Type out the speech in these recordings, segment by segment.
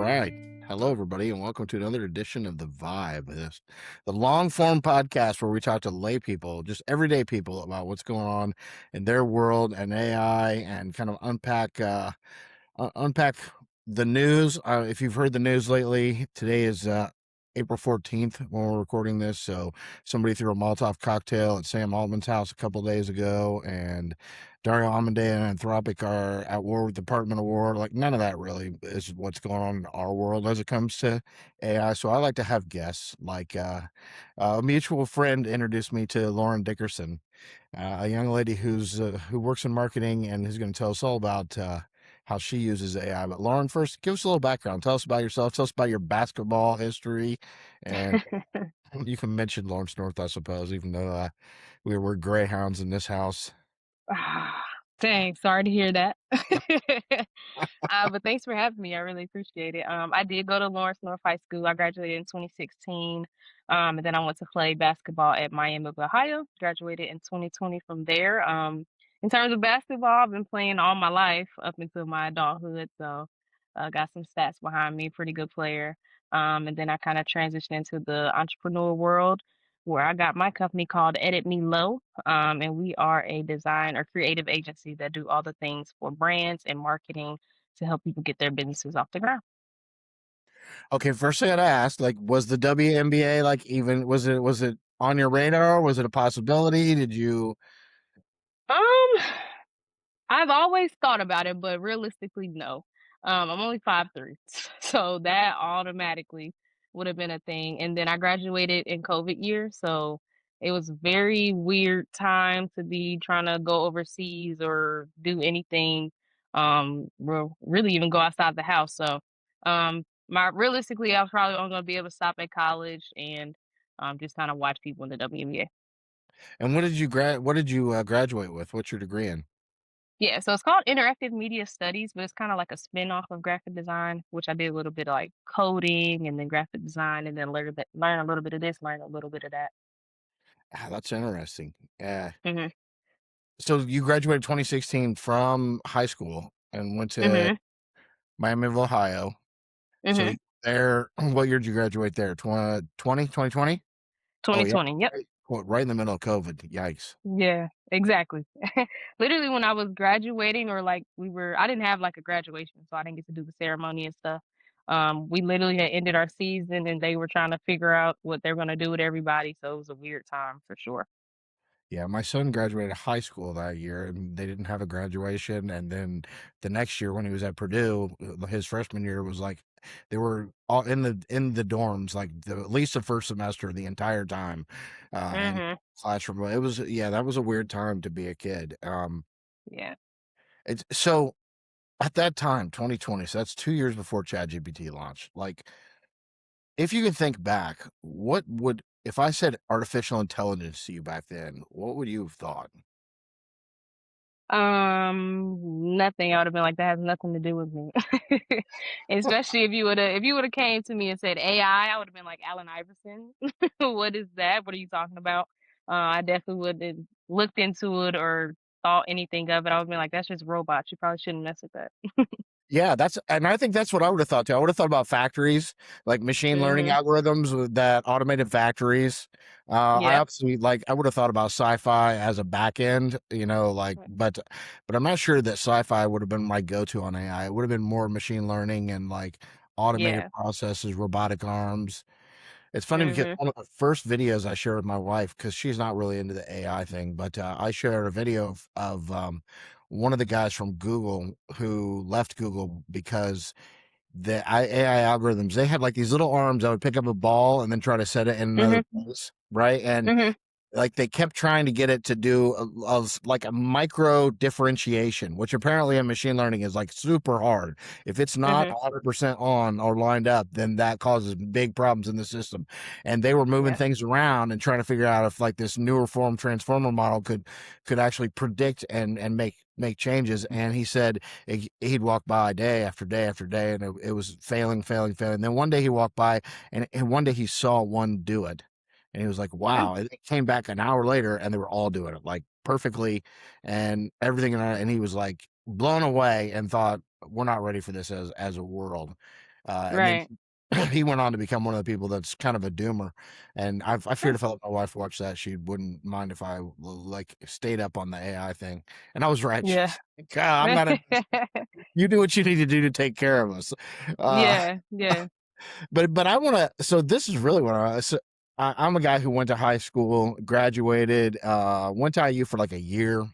right. Hello, everybody, and welcome to another edition of The Vibe, the long form podcast where we talk to lay people, just everyday people, about what's going on in their world and AI, and kind of unpack the news. If you've heard the news lately, today is April 14th when we're recording this. So somebody threw a Molotov cocktail at Sam Altman's house a couple days ago, and Dario Amodei and Anthropic are at war with the Department of War. Like, none of that really is what's going on in our world as it comes to AI. So I like to have guests. Like a mutual friend introduced me to Lauren Dickerson, a young lady who works in marketing and who's going to tell us all about how she uses AI. But Lauren, first, give us a little background. Tell us about yourself. Tell us about your basketball history, and you can mention Lawrence North, I suppose, even though we were greyhounds in this house. Ah, dang, sorry to hear that. But thanks for having me. I really appreciate it. I did go to Lawrence North High School. I graduated in 2016. And then I went to play basketball at Miami of Ohio. Graduated in 2020 from there. In terms of basketball, I've been playing all my life up until my adulthood. So got some stats behind me, pretty good player. And then I kind of transitioned into the entrepreneur world where I got my company called Edit Me Low, and we are a design or creative agency that do all the things for brands and marketing to help people get their businesses off the ground. Okay, first thing I gotta ask, like, was the WNBA like even was it on your radar? Was it a possibility? Did you? Um, I've always thought about it, but realistically, no. I'm only 5'3", so that automatically would have been a thing. And then I graduated in COVID year, so it was very weird time to be trying to go overseas or do anything. Really even go outside the house. So, my realistically, I was probably only gonna be able to stop at college and just kind of watch people in the WNBA. And what did you graduate with? What's your degree in? Yeah, so it's called Interactive Media Studies, but it's kind of like a spin-off of graphic design, which I did a little bit of like coding and then graphic design and then learn a little bit of this, learn a little bit of that. That's interesting. Yeah. Mhm. So you graduated 2016 from high school and went to Mhm. Miami of Ohio. So Mhm. there, what year did you graduate there? 2020? Oh yeah, 2020. Yep. right in the middle of COVID. Yikes. Yeah, exactly. Literally when I was graduating or like I didn't have like a graduation, so I didn't get to do the ceremony and stuff. We literally had ended our season and they were trying to figure out what they're gonna do with everybody. So it was a weird time for sure. Yeah, my son graduated high school that year, and they didn't have a graduation. And then the next year, when he was at Purdue, his freshman year was like they were all in the dorms, like at least the first semester, the entire time, and Mhm. classroom. It was that was a weird time to be a kid. Yeah. It's so at that time, 2020. So that's 2 years before ChatGPT launched. Like, if you can think back, what would if I said artificial intelligence to you back then? What would you have thought? Nothing. I would've been like, "That has nothing to do with me." Especially if you woulda came to me and said AI, I would've been like, "Allen Iverson? What is that? What are you talking about?" I definitely wouldn't looked into it or thought anything of it. I would've been like, "That's just robots. You probably shouldn't mess with that." Yeah, and I think that's what I would have thought too. I would have thought about factories, like machine learning Mhm. algorithms with that automated factories. I Yep. absolutely like. I would have thought about sci-fi as a back end, like, but I'm not sure that sci-fi would have been my go-to on AI. It would have been more machine learning and like automated Yeah. processes, robotic arms. It's funny because Mhm. one of the first videos I shared with my wife, because she's not really into the AI thing, but I shared a video of one of the guys from Google who left Google because AI algorithms, they had like these little arms that would pick up a ball and then try to set it in another Mhm. place, right? And Mhm. like they kept trying to get it to do like a micro differentiation, which apparently in machine learning is like super hard. If it's not Mhm. 100% on or lined up, then that causes big problems in the system. And they were moving Yep. things around and trying to figure out if like this newer form transformer model could actually predict and make changes. And he said he'd walk by day after day after day, and it was failing. Then one day he walked by, and one day he saw one do it, and he was like, Yeah. wow. And it came back an hour later and they were all doing it like perfectly and everything. And he was like blown away and thought, we're not ready for this as a world. And then Right. he went on to become one of the people that's kind of a doomer. And I feared if I let my wife watch that, she wouldn't mind if I like stayed up on the AI thing. And I was right. Yeah. She's like, "Ah, I'm not interested. You do what you need to do to take care of us." Uh, Yeah, yeah. but I want to. So this is really what I. So I'm a guy who went to high school, graduated, went to IU for like a year,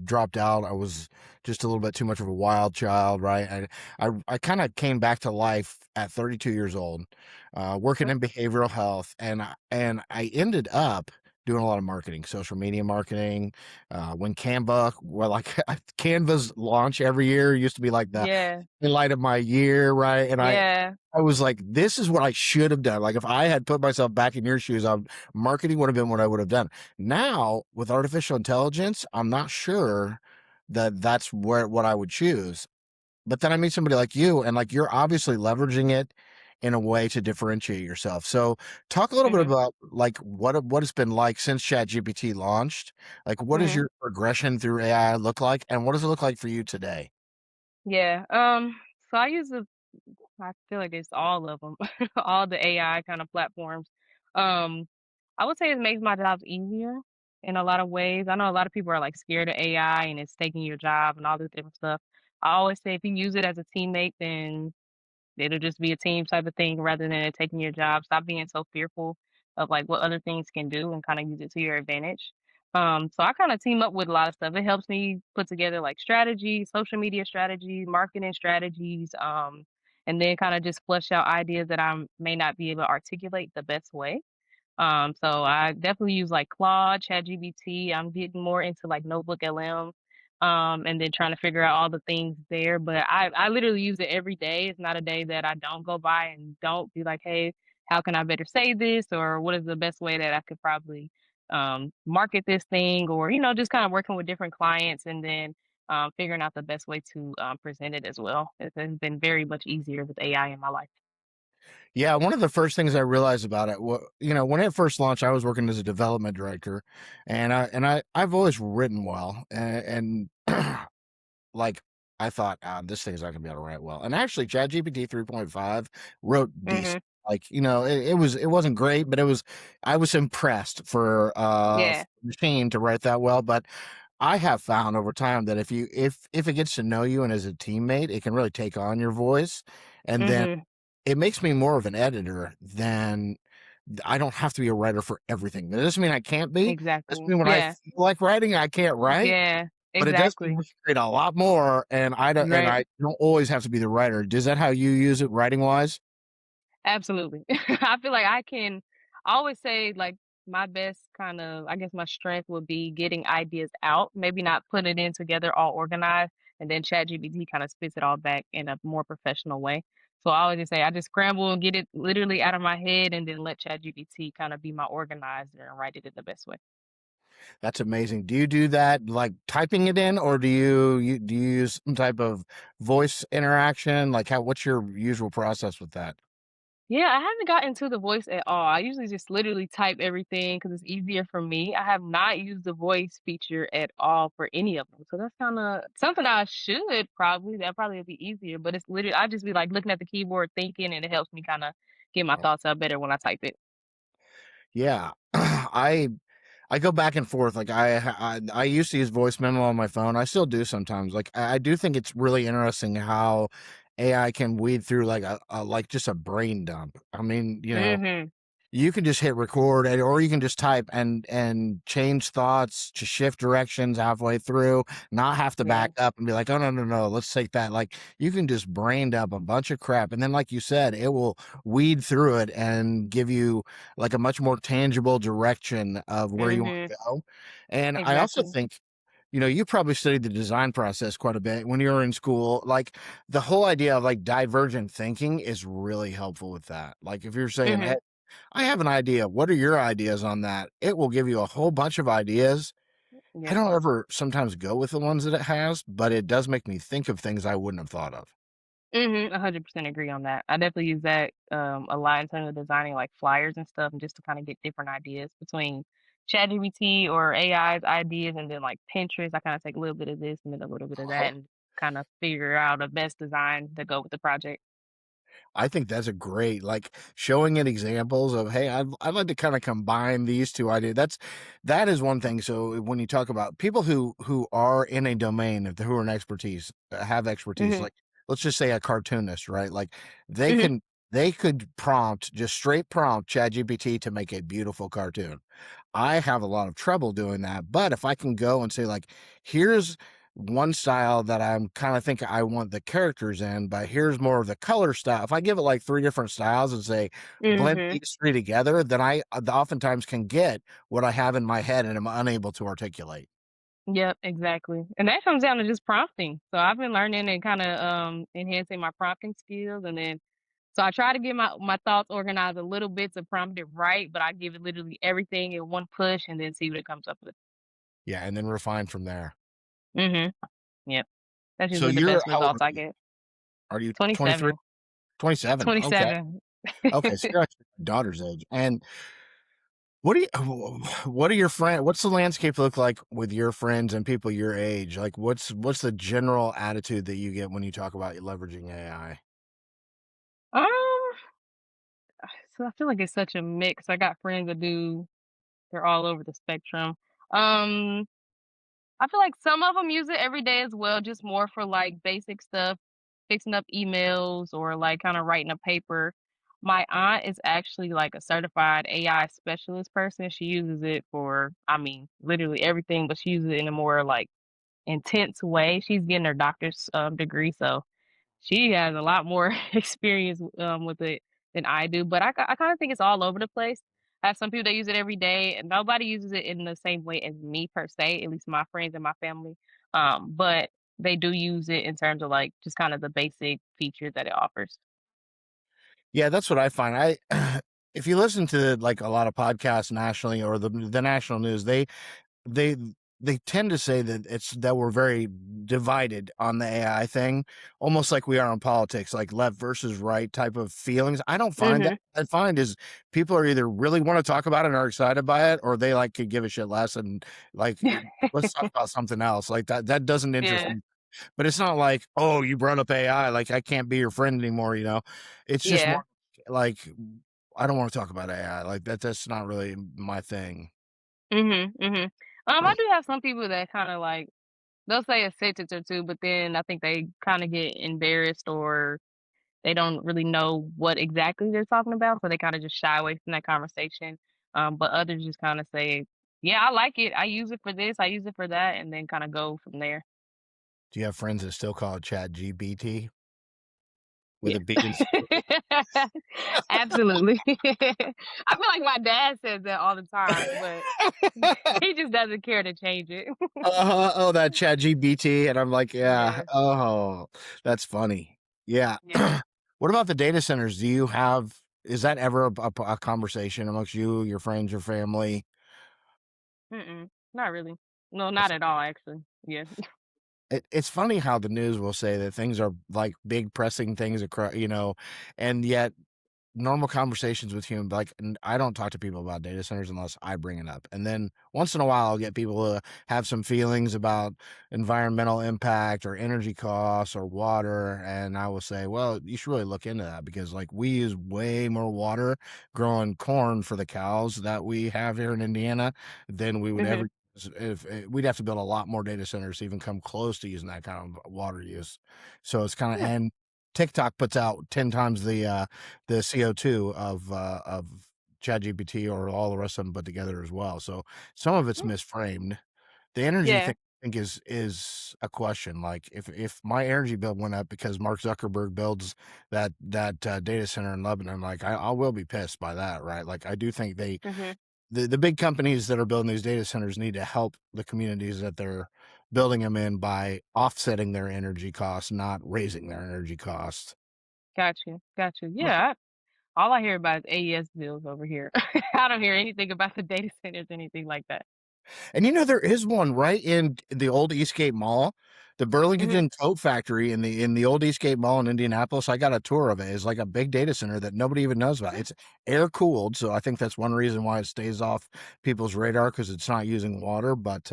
dropped out. I was just a little bit too much of a wild child, right? I kind of came back to life at 32 years old, working Okay. in behavioral health, and I ended up doing a lot of marketing, social media marketing. When Canva, well, like Canva's launch every year used to be like the Yeah, highlight of my year, right? And yeah, I was like, this is what I should have done. Like if I had put myself back in your shoes, marketing would have been what I would have done. Now with artificial intelligence, I'm not sure that that's what I would choose. But then I meet somebody like you, and like you're obviously leveraging it in a way to differentiate yourself. So talk a little bit mhm, about like what it's been like since ChatGPT launched. Like what does mhm, your progression through AI look like, and what does it look like for you today? yeah, so I feel like it's all of them, all the AI kind of platforms. Um, I would say it makes my jobs easier in a lot of ways. I know a lot of people are, like, scared of AI and it's taking your job and all this different stuff. I always say if you use it as a teammate, then it'll just be a team type of thing rather than it taking your job. Stop being so fearful of like what other things can do and kind of use it to your advantage. So I kind of team up with a lot of stuff. It helps me put together like strategies, social media strategies, marketing strategies, and then kind of just flesh out ideas that I may not be able to articulate the best way. So I definitely use like Claude, ChatGPT. I'm getting more into like Notebook LM, and then trying to figure out all the things there. But I literally use it every day. It's not a day that I don't go by and don't be like, hey, how can I better say this, or what is the best way that I could probably market this thing, or just kind of working with different clients and then figuring out the best way to present it as well. It has been very much easier with AI in my life. Yeah, one of the first things I realized about it, when it first launched, I was working as a development director, I've always written well, and like I thought, this thing's not gonna be able to write well. And actually, ChatGPT 3.5 wrote decent. Hmm. Like it wasn't great, but I was impressed for Yeah. the machine to write that well. But I have found over time that if it gets to know you and as a teammate, it can really take on your voice, and then Hmm. it makes me more of an editor than I don't have to be a writer for everything. That doesn't mean I can't be. Doesn't Exactly. mean when I Yeah. feel like writing, I can't write, Yeah, but it does mean exactly. we can create a lot more, and Right. I don't always have to be the writer. Is that how you use it writing wise? Absolutely. I feel like I always say like my best kind of, I guess my strength would be getting ideas out, maybe not putting it in together all organized, and then ChatGPT kind of spits it all back in a more professional way. So I always just say I just scramble and get it literally out of my head and then let ChatGPT kind of be my organizer and write it in the best way. That's amazing. Do you do that like typing it in, or do you use some type of voice interaction? Like what's your usual process with that? Yeah, I haven't gotten into the voice at all. I usually just literally type everything because it's easier for me. I have not used the voice feature at all for any of them. So that's kind of something I should probably. That probably would be easier. But it's literally, I just be like looking at the keyboard, thinking, and it helps me kind of get my Oh, thoughts out better when I type it. yeah. I go back and forth. Like I used to use voice memo on my phone. I still do sometimes. Like I do think it's really interesting how AI can weed through like a like just a brain dump. I mean, Hmm. you can just hit record or you can just type and change thoughts to shift directions halfway through, not have to Yeah. back up and be like, oh no, let's take that. Like you can just brain dump a bunch of crap. And then like you said, it will weed through it and give you like a much more tangible direction of where you want Hmm. to go. And I also Exactly. think you probably studied the design process quite a bit when you were in school. Like the whole idea of like divergent thinking is really helpful with that. Like if you're saying, Hmm. hey, I have an idea. What are your ideas on that? It will give you a whole bunch of ideas. I Yeah. don't ever sometimes go with the ones that it has, but it does make me think of things I wouldn't have thought of. 100% agree on that. I definitely use that a lot in terms of designing like flyers and stuff, and just to kind of get different ideas between ChatGPT or AI's ideas, and then like Pinterest. I kind of take a little bit of this and then a little bit of that, and kind of figure out a best design to go with the project. I think that's a great, like, showing it examples of, hey, I'd like to kind of combine these two ideas. That is one thing. So when you talk about people who are in a domain, if who are an expertise, have expertise, Mhm, like let's just say a cartoonist, right? Like they mhm, can they could prompt just straight prompt ChatGPT to make a beautiful cartoon. I have a lot of trouble doing that, but if I can go and say like, here's one style that I'm kind of think I want the characters in, but here's more of the color style. If I give it like three different styles and say blend mhm. these three together, then I oftentimes can get what I have in my head and I'm unable to articulate. Yep, exactly, and that comes down to just prompting. So I've been learning and kinda, enhancing my prompting skills, and then so I try to get my thoughts organized a little bit to prompt it right, but I give it literally everything in one push and then see what it comes up with. Yeah, and then refine from there. Mhm. Yep. That's So usually the you're best how old results I get. are you? 23, 27. 27. Okay. 27. Okay. So you're actually my daughter's age. And what do you what are your friend what's the landscape look like with your friends and people your age? Like what's the general attitude that you get when you talk about leveraging AI? Um, so I feel like it's such a mix. I got friends that do they're all over the spectrum. Um, I feel like some of them use it every day as well, just more for, like, basic stuff, fixing up emails or, like, kinda writing a paper. My aunt is actually, like, a certified AI specialist person. She uses it for, I mean, literally everything, but she uses it in a more, like, intense way. She's getting her doctor's, degree, so she has a lot more experience, with it than I do, but I kinda think it's all over the place. I have some people that use it every day, and nobody uses it in the same way as me per se, at least my friends and my family, but they do use it in terms of, like, just kind of the basic features that it offers. Yeah, that's what I find. I if you listen to like a lot of podcasts nationally or the national news, they they tend to say that it's that we're very divided on the AI thing, almost like we are in politics, like left versus right type of feelings. I don't find that. Mhm. I find is people are either really want to talk about it and are excited by it, or they like could give a shit less and like let's talk about something else. Like that doesn't interest Yeah, me. But it's not like, oh, you brought up AI, like I can't be your friend anymore. It's just yeah. more like I don't want to talk about AI. Like that's not really my thing. Mhm, mhm. I do have some people that kinda, like they'll say a sentence or 2, but then I think they kinda get embarrassed or they don't really know what exactly they're talking about, so they kinda just shy away from that conversation. But others just kinda say, "Yeah, I like it. I use it for this, I use it for that," and then kinda go from there. Do you have friends that still call it Chat GPT with Yeah. a B instead of a Absolutely. I feel like my dad says that all the time, but he just doesn't care to change it. Uh-huh, oh, that Chat GPT, and I'm like, "Yeah, Yeah, oh, that's funny." Yeah. yeah. What about the data centers? Do you have is that ever a conversation amongst you, your friends, your family? Mm-mm, not really. No, It's not at all, actually. Yeah. it's funny how the news will say that things are, like, big pressing things and yet normal conversations with human like I don't talk to people about data centers unless I bring it up. And then once in a while I'll get people to have some feelings about environmental impact or energy costs or water. And I will say, well, you should really look into that because like we use way more water growing corn for the cows that we have here in Indiana than we would ever Mhm. use if we'd have to build a lot more data centers to even come close to using that kind of water use. So it's kind of Yeah. and TikTok puts out 10 times the CO2 of ChatGPT or all the rest of them put together as well. So some of it's Mm. misframed. The energy Yeah. thing I think is a question. Like if my energy bill went up because Mark Zuckerberg builds that data center in Lebanon, like I will be pissed by that, right? Like I do think Mhm. the big companies that are building these data centers need to help the communities that they're building them in by offsetting their energy costs, not raising their energy costs. Got you. Got you. Yeah. All I hear about is AES bills over here. I don't hear anything about the data centers, anything like that. And there is one right in the old Eastgate Mall, the Mhm. Burlington Coat Factory in the old Eastgate Mall in Indianapolis. I got a tour of it. It's like a big data center that nobody even knows about. Mm. It's air cooled, so I think that's one reason why it stays off people's radar because it's not using water. But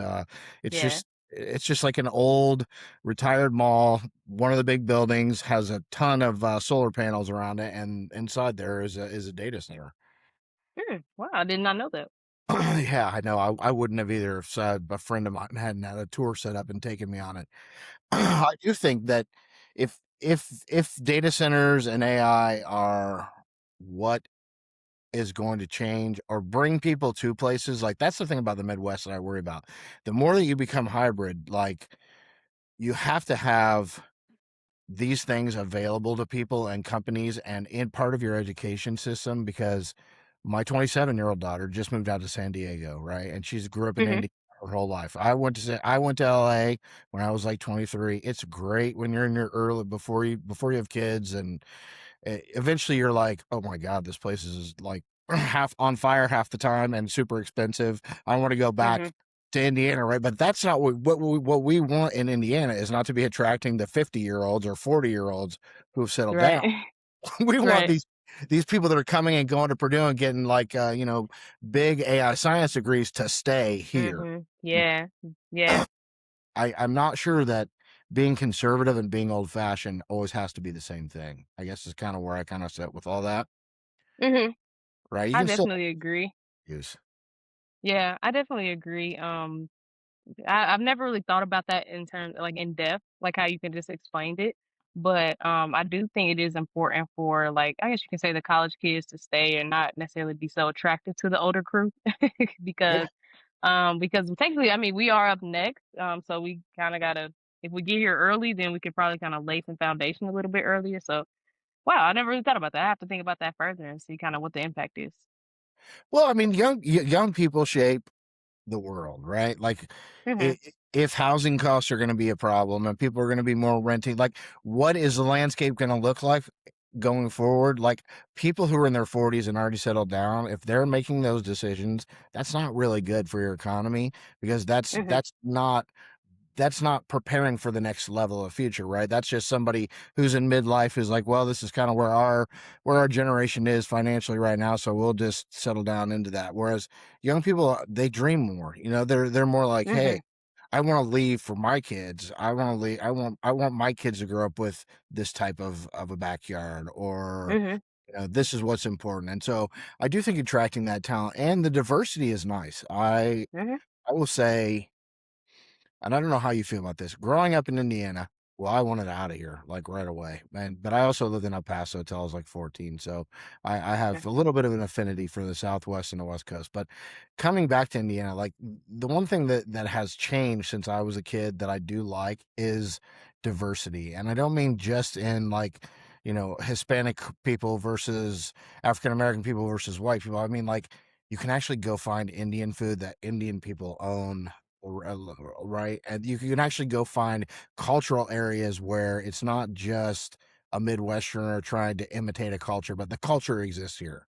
it's Yeah. just It's just like an old retired mall. One of the big buildings has a ton of solar panels around it, and inside there is a data center. Wow, I did not know that. Yeah, I know. I wouldn't have either if a friend of mine hadn't had a tour set up and taken me on it. Mhm, I do think that if data centers and AI are what is going to change or bring people to places, like that's the thing about the Midwest that I worry about. The more that you become hybrid, like you have to have these things available to people and companies and in part of your education system, because my 27-year-old daughter just moved out to San Diego, right? And she's grew up in mhm, India her whole life. I went to LA when I was like 23. It's great when you're in your early before you have kids, and eventually you're like, "Oh my god, this place is like half on fire half the time and super expensive. I want to go mhm. back to Indiana," right? But that's not what we want in Indiana is not to be attracting the 50-year-olds or 40-year-olds who've settled down. Right, We want right. these people that are coming and going to Purdue and getting like big AI science degrees to stay here. Mhm. Yeah, yeah. I'm not sure that being conservative and being old fashioned always has to be the same thing. I guess is kind of where I kind of sit with all that. Mhm. Right? You I can still definitely agree. use. Yeah, I definitely agree. I've never really thought about that in terms like in depth, like how you can just explained it. But I do think it is important for like I guess you can say the college kids to stay and not necessarily be so attracted to the older crew Yeah. because technically I mean we are up next. So we kinda gotta if we get here early, then we could probably kind of lay some foundation a little bit earlier. So wow, I never really thought about that. I have to think about that further and see kind of what the impact is. Well, I mean, young people shape the world, right? Like, Mhm. if housing costs are going to be a problem and people are going to be more renting, like, what is the landscape going to look like going forward? Like, people who are in their 40s and already settled down, if they're making those decisions, that's not really good for your economy because Mhm. that's not preparing for the next level of future, right? That's just somebody who's in midlife who's like, well, this is kind of where our generation is financially right now, so we'll just settle down into that. Whereas young people, they dream more. They're more like, hey, Mhm. I want to leave for my kids. I want to leave. I want my kids to grow up with this type of a backyard, or Mhm. this is what's important. And so I do think attracting that talent and the diversity is nice. Mhm. I will say, and I don't know how you feel about this. Growing up in Indiana, well, I wanted out of here like right away, man. But I also lived in El Paso till I was like 14, so I have a little bit of an affinity for the Southwest and the West Coast. But coming back to Indiana, like the one thing that has changed since I was a kid that I do like is diversity, and I don't mean just in like Hispanic people versus African American people versus white people. I mean like you can actually go find Indian food that Indian people own, right? And you can actually go find cultural areas where it's not just a Midwesterner trying to imitate a culture, but the culture exists here.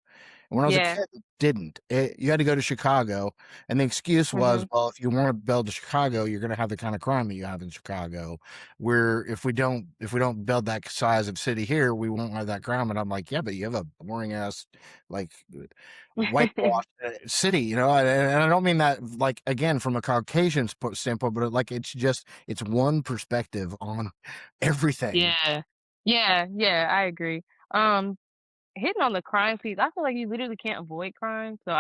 And when I was a Yeah. kid, it didn't. You had to go to Chicago, and the excuse was, Mhm. well, if you want to build to Chicago, you're going to have the kind of crime that you have in Chicago. Where if we don't build that size of city here, we won't have that crime. And I'm like, yeah, but you have a boring ass like whitewashed city, and I don't mean that like again from a Caucasian standpoint, but like it's one perspective on everything. Yeah. Yeah, yeah, I agree. Um, Hitting on the crime piece, I feel like you literally can't avoid crime, so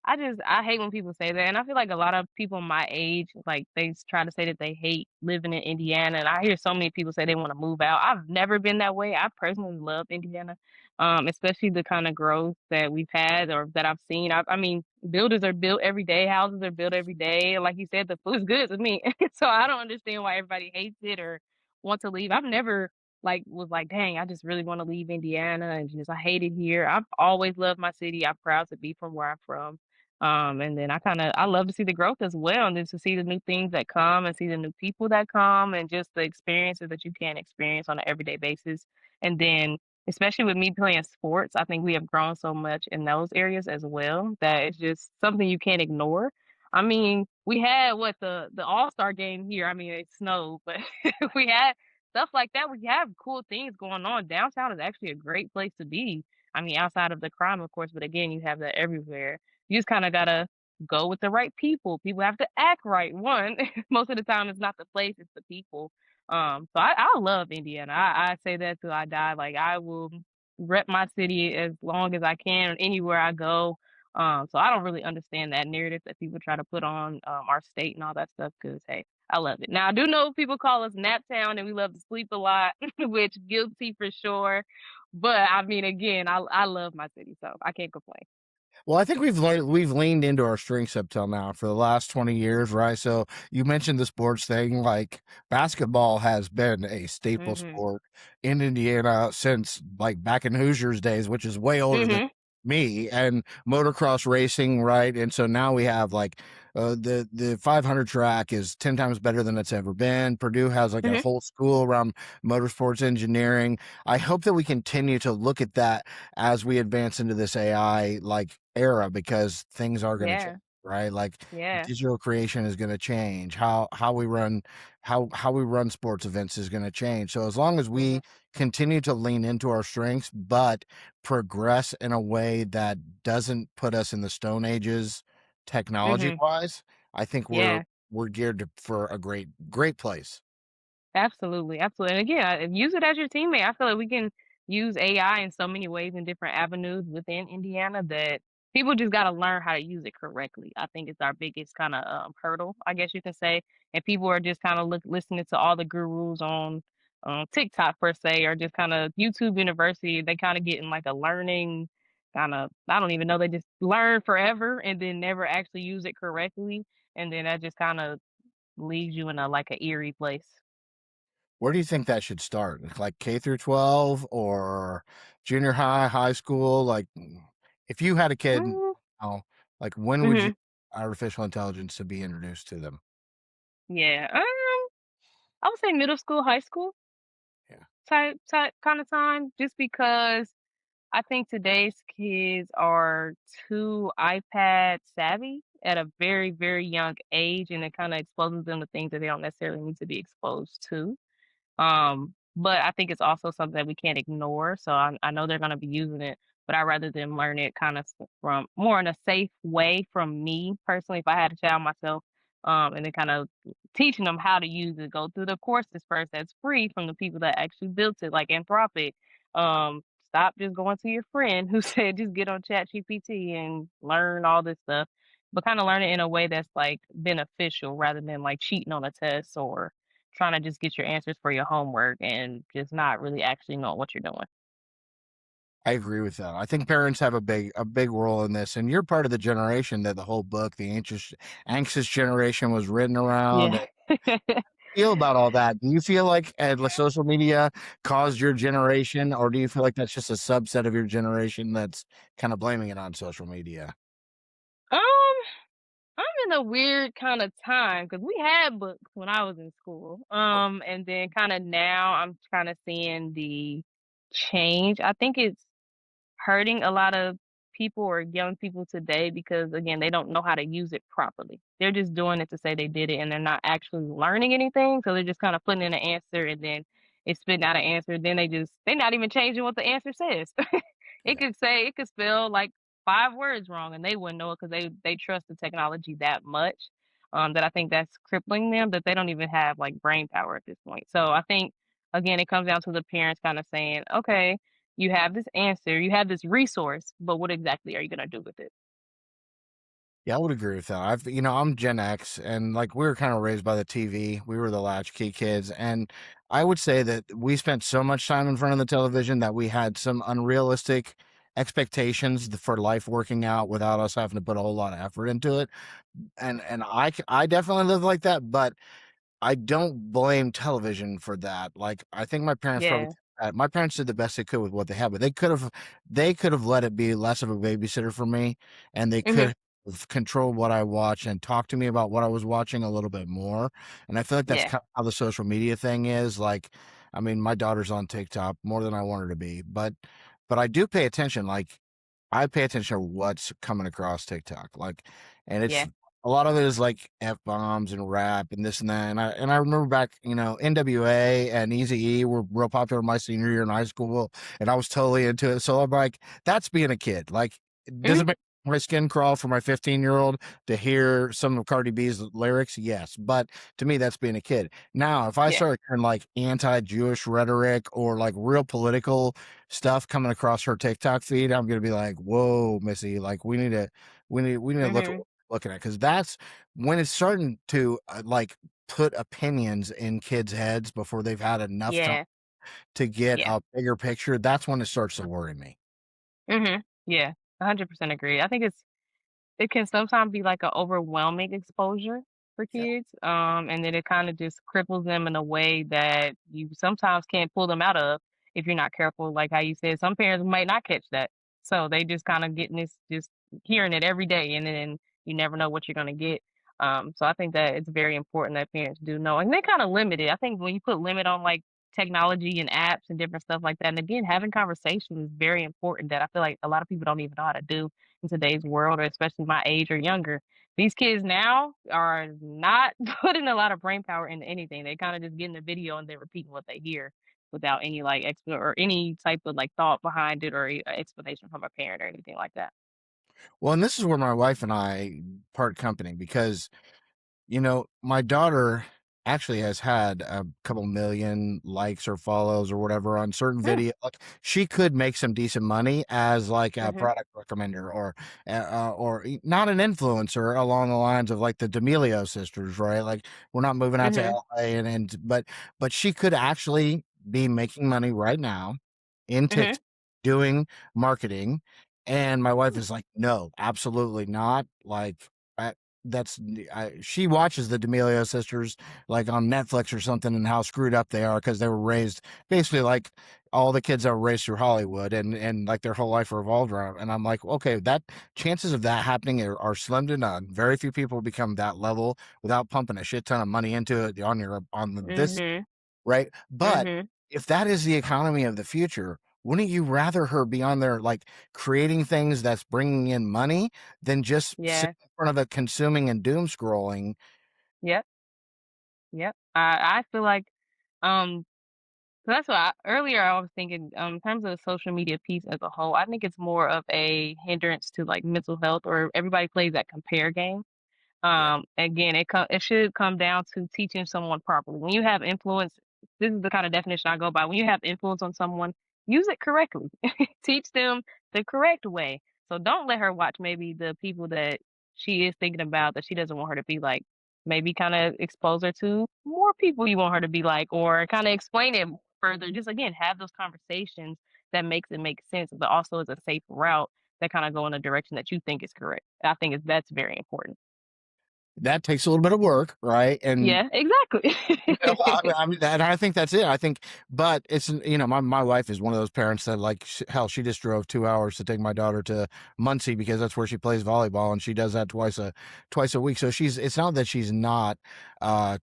I hate when people say that, and I feel like a lot of people my age, like, try to say that they hate living in Indiana, and I hear so many people say they wanna move out. I've never been that way. I personally love Indiana, especially the kinda growth that we've had or that I've seen. I mean, builders are built every day, houses are built every day. Like you said, the food's good to me. So I don't understand why everybody hates it or want to leave. I've never, like, was like, "Dang, I just really wanna leave Indiana and just I hate it here." I've always loved my city. I'm proud to be from where I'm from. And then I love to see the growth as well, and then to see the new things that come and see the new people that come and just the experiences that you can experience on an everyday basis. And then, especially with me playing sports, I think we have grown so much in those areas as well that it's just something you can't ignore. I mean, we had what the All-Star game here. I mean, it snowed, but we had stuff like that. We have cool things going on. Downtown is actually a great place to be. I mean, outside of the crime, of course, but again, you have that everywhere. You just kinda gotta go with the right people. People have to act right. One, most of the time it's not the place, it's the people. So I love Indiana. I say that till I die. Like I will rep my city as long as I can anywhere I go. So I don't really understand that narrative that people try to put on our state and all that stuff. Cause hey, I love it. Now I do know people call us Nap Town and we love to sleep a lot, which guilty for sure. But I mean, again, I love my city, so I can't complain. Well, I think we've leaned into our strengths up till now for the last 20 years, right? So you mentioned the sports thing, like basketball has been a staple Mhm. sport in Indiana since like back in Hoosiers days, which is way older than Mhm. me, and motocross racing, right? And so now we have like the 500 track is 10 times better than it's ever been. Purdue has like a Mhm. whole school around motorsports engineering. I hope that we continue to look at that as we advance into this AI like era, because things are going to change, Yeah. right? Like Yeah. digital creation is going to change. How we run how we run sports events is going to change. So as long as Mhm. we continue to lean into our strengths, but progress in a way that doesn't put us in the stone ages technology Mhm. wise, I think Yeah. we're geared for a great place. Absolutely, absolutely. And again, use it as your teammate. I feel like we can use AI in so many ways in different avenues within Indiana that people just got to learn how to use it correctly. I think it's our biggest kind of hurdle, I guess you can say. And people are just kind of listening to all the gurus on TikTok per se, or just kind of YouTube University. They kind of get in like a learning kind of. I don't even know. They just learn forever and then never actually use it correctly, and then that just kind of leaves you in a like a eerie place. Where do you think that should start? Like K through 12 or junior high, high school? Like, if you had a kid, Mm, like when would you mhm. artificial intelligence to be introduced to them? Yeah, I would say middle school, high school Yeah. type kind of time, just because I think today's kids are too iPad savvy at a very, very young age, and it kind of exposes them to things that they don't necessarily need to be exposed to. But I think it's also something that we can't ignore. So I know they're going to be using it, but I rather them learn it kind of from more in a safe way from me personally. If I had a child myself, and then kind of teaching them how to use it, go through the courses first that's free from the people that actually built it, like Anthropic. Stop just going to your friend who said just get on ChatGPT and learn all this stuff, but kind of learn it in a way that's like beneficial rather than like cheating on a test or trying to just get your answers for your homework and just not really actually know what you're doing. I agree with that. I think parents have a big role in this, and you're part of the generation that the whole book, the anxious generation, was written around. Yeah. Feel about all that? Do you feel like social media caused your generation, or do you feel like that's just a subset of your generation that's kind of blaming it on social media? Um, I'm in a weird kind of time because we had books when I was in school. And then kind of now I'm kind of seeing the change. I think it's hurting a lot of people or young people today because again they don't know how to use it properly. They're just doing it to say they did it and they're not actually learning anything. So they're just kind of putting in an answer and then it's spitting out an answer. Then they're not even changing what the answer says. Yeah. It could spell like 5 words wrong and they wouldn't know it because they trust the technology that much. That I think that's crippling them, that they don't even have like brain power at this point. So I think again it comes down to the parents kind of saying, okay, you have this answer, you have this resource, but what exactly are you gonna do with it? Yeah, I would agree with that. I'm Gen X, and like we were kind of raised by the TV. We were the latchkey kids, and I would say that we spent so much time in front of the television that we had some unrealistic expectations for life working out without us having to put a whole lot of effort into it. And I definitely live like that, but I don't blame television for that. Like, I think Yeah. my parents did the best they could with what they had, but they could have let it be less of a babysitter for me, and they Mhm. could have controlled what I watch and talked to me about what I was watching a little bit more. And I feel like that's Yeah. kind of how the social media thing is. Like, I mean, my daughter's on TikTok more than I want her to be, but I do pay attention. Like, I pay attention to what's coming across TikTok, like, and it's Yeah. a lot of it is like F bombs and rap and this and that. And I remember back, NWA and Eazy-E were real popular my senior year in high school, and I was totally into it. So I'm like, that's being a kid. Like, it Mhm. doesn't make my skin crawl for my 15-year-old to hear some of Cardi B's lyrics? Yes, but to me, that's being a kid. Now, if I Yeah. start hearing like anti-Jewish rhetoric or like real political stuff coming across her TikTok feed, I'm gonna be like, "Whoa, Missy! Like, we need to look at Mhm. what we're looking at," because that's when it's starting to like put opinions in kids' heads before they've had enough time Yeah. to get Yeah. a bigger picture. That's when it starts to worry me. Mhm. Yeah. 100% agree. I think it can sometimes be like an overwhelming exposure for Yeah. kids, and then it kinda just cripples them in a way that you sometimes can't pull them out of if you're not careful, like how you said, some parents might not catch that. So they just kinda getting this just hearing it every day, and then you never know what you're gonna get. So I think that it's very important that parents do know, and they kinda limit it. I think when you put limit on, like, technology and apps and different stuff like that, and again, having conversations is very important that I feel like a lot of people don't even know how to do in today's world, or especially my age or younger. These kids now are not putting a lot of brain power into anything. They kind of just get in the video and they're repeating what they hear without any like or any type of like thought behind it or explanation from a parent or anything like that. Well, and this is where my wife and I part company because, my daughter actually has had a couple million likes or follows or whatever on certain Mm, video. Like she could make some decent money as like a mhm, product recommender not an influencer along the lines of like the D'Amelio sisters, right? Like we're not moving out to mhm, LA but she could actually be making money right now in mhm, TikTok doing marketing. And my wife mm, is like, no, absolutely not. Like, I, she watches the D'Amelio sisters like on Netflix or something and how screwed up they are because they were raised basically like all the kids that were raised through Hollywood and like their whole life revolved around. And I'm like, okay, that chances of that happening are slim to none. Very few people become that level without pumping a shit ton of money into it on this, mhm, right? But mhm. if that is the economy of the future, wouldn't you rather her be on there like creating things that's bringing in money than just Yeah. sitting in front of it consuming and doom scrolling? Yep. Yep. I feel like um so that's why earlier I was thinking, in terms of the social media piece as a whole, I think it's more of a hindrance to like mental health, or everybody plays that compare game. Yeah. Again, it should come down to teaching someone properly. When you have influence, this is the kind of definition I go by. When you have influence on someone, use it correctly. Teach them the correct way. So don't let her watch maybe the people that she is thinking about that she doesn't want her to be like. Maybe kind of expose her to more people you want her to be like, or kind of explain it further. Just again, have those conversations that makes it make sense, but also is a safe route that kind of go in a direction that you think is correct. I think that's very important. That takes a little bit of work, right? And Yeah, exactly. and I think that's it. I think, but it's my wife is one of those parents that like hell, she just drove 2 hours to take my daughter to Muncie because that's where she plays volleyball, and she does that twice a week. So it's not that she's not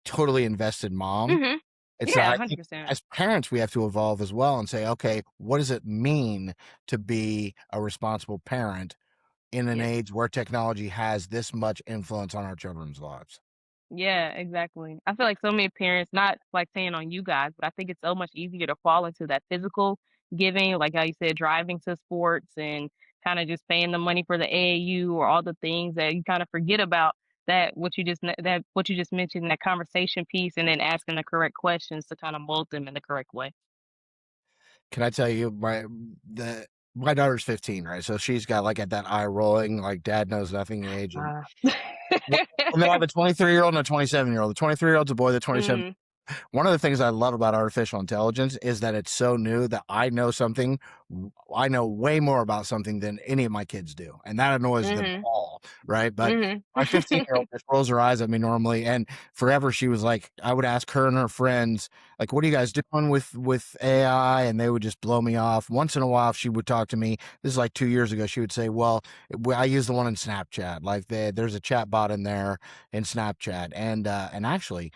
totally invested mom. Mhm. It's that Yeah, I think 100%. as parents we have to evolve as well and say, okay, what does it mean to be a responsible parent in an Yeah. age where technology has this much influence on our children's lives? Yeah, exactly. I feel like so many parents, not like saying on you guys, but I think it's so much easier to fall into that physical giving, like how you said, driving to sports and kind of just paying the money for the AAU or all the things that you kind of forget about that what you just mentioned, that conversation piece, and then asking the correct questions to kind of mold them in the correct way. Can I tell you my daughter's 15, right? So she's got like at that eye rolling, like dad knows nothing age. And Uh, wh- and then I have a 23-year-old and a 27-year-old. The 23-year-old's a boy, the 27 mhm. one of the things I love about artificial intelligence is that it's so new that I know way more about something than any of my kids do, and that annoys them Mhm. all, right? But Mhm. my 15-year-old just rolls her eyes at me normally, and forever she was like, I would ask her and her friends, like, "What are you guys doing with AI?" And they would just blow me off. Once in a while, she would talk to me. This is like 2 years ago. She would say, "Well, I use the one in Snapchat. Like, there's a chat bot in there in Snapchat," and actually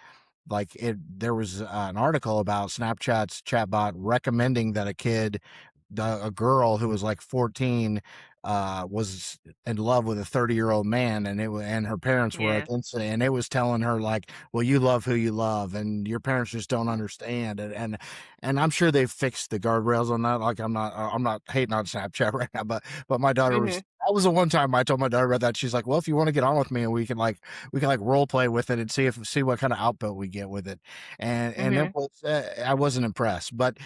like there was an article about Snapchat's chatbot recommending that a girl who was like 14 was in love with a 30-year-old man, and and her parents were Yeah. against it, and it was telling her like, well, you love who you love, and your parents just don't understand it. And I'm sure they've fixed the guardrails on that. Like, I'm not hating on Snapchat right now, but my daughter was, Mhm. that was the one time I told my daughter about that. She's like, well, if you want to get on with me, and we can like role play with it and see what kind of output we get with it. And it Mhm. was, I wasn't impressed. But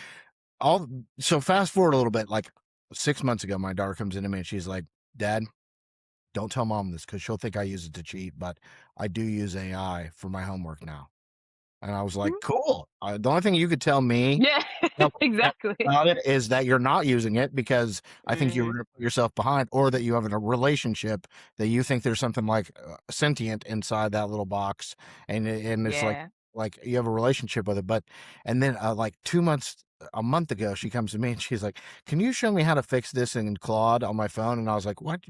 all so fast forward a little bit, like 6 months ago, my daughter comes into me and she's like, Dad, don't tell mom this because she'll think I use it to cheat, but I do use AI for my homework now. And I was like, Mhm. cool. The only thing you could tell me Yeah. tell me Exactly. about it is that you're not using it because I think you're Mhm. gonna put yourself behind, or that you have a relationship that you think there's something like sentient inside that little box, and it's Yeah. like you have a relationship with it. But and then like 2 months, a month ago, she comes to me and she's like, "Can you show me how to fix this in Claude on my phone?" And I was like, "What?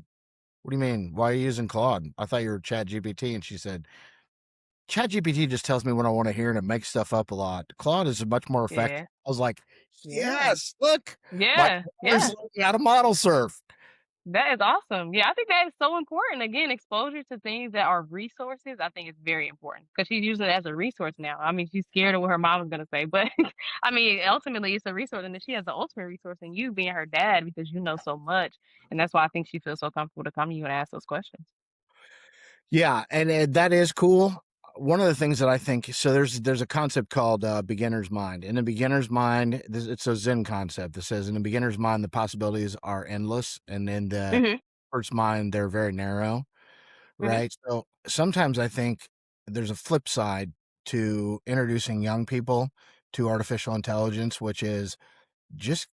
What do you mean? Why are you using Claude? I thought you were ChatGPT." And she said, ChatGPT just tells me what I want to hear and it makes stuff up a lot. Claude is much more effective. Yeah. I was like, Yeah. yes, look, my Yeah. daughter's Yeah. learning how to model surf. That is awesome. Yeah, I think that is so important. Again, exposure to things that are resources, I think is very important because she's using it as a resource now. I mean, she's scared of what her mom is going to say, but I mean, ultimately, it's a resource, and then she has the ultimate resource in you being her dad because you know so much, and that's why I think she feels so comfortable to come to you and ask those questions. Yeah, and that is cool. One of the things that I think, so there's a concept called beginner's mind. In a beginner's mind, it's a Zen concept that says in a beginner's mind the possibilities are endless, and in the Mhm. expert's mind they're very narrow. Mhm. Right? So sometimes I think there's a flip side to introducing young people to artificial intelligence, which is just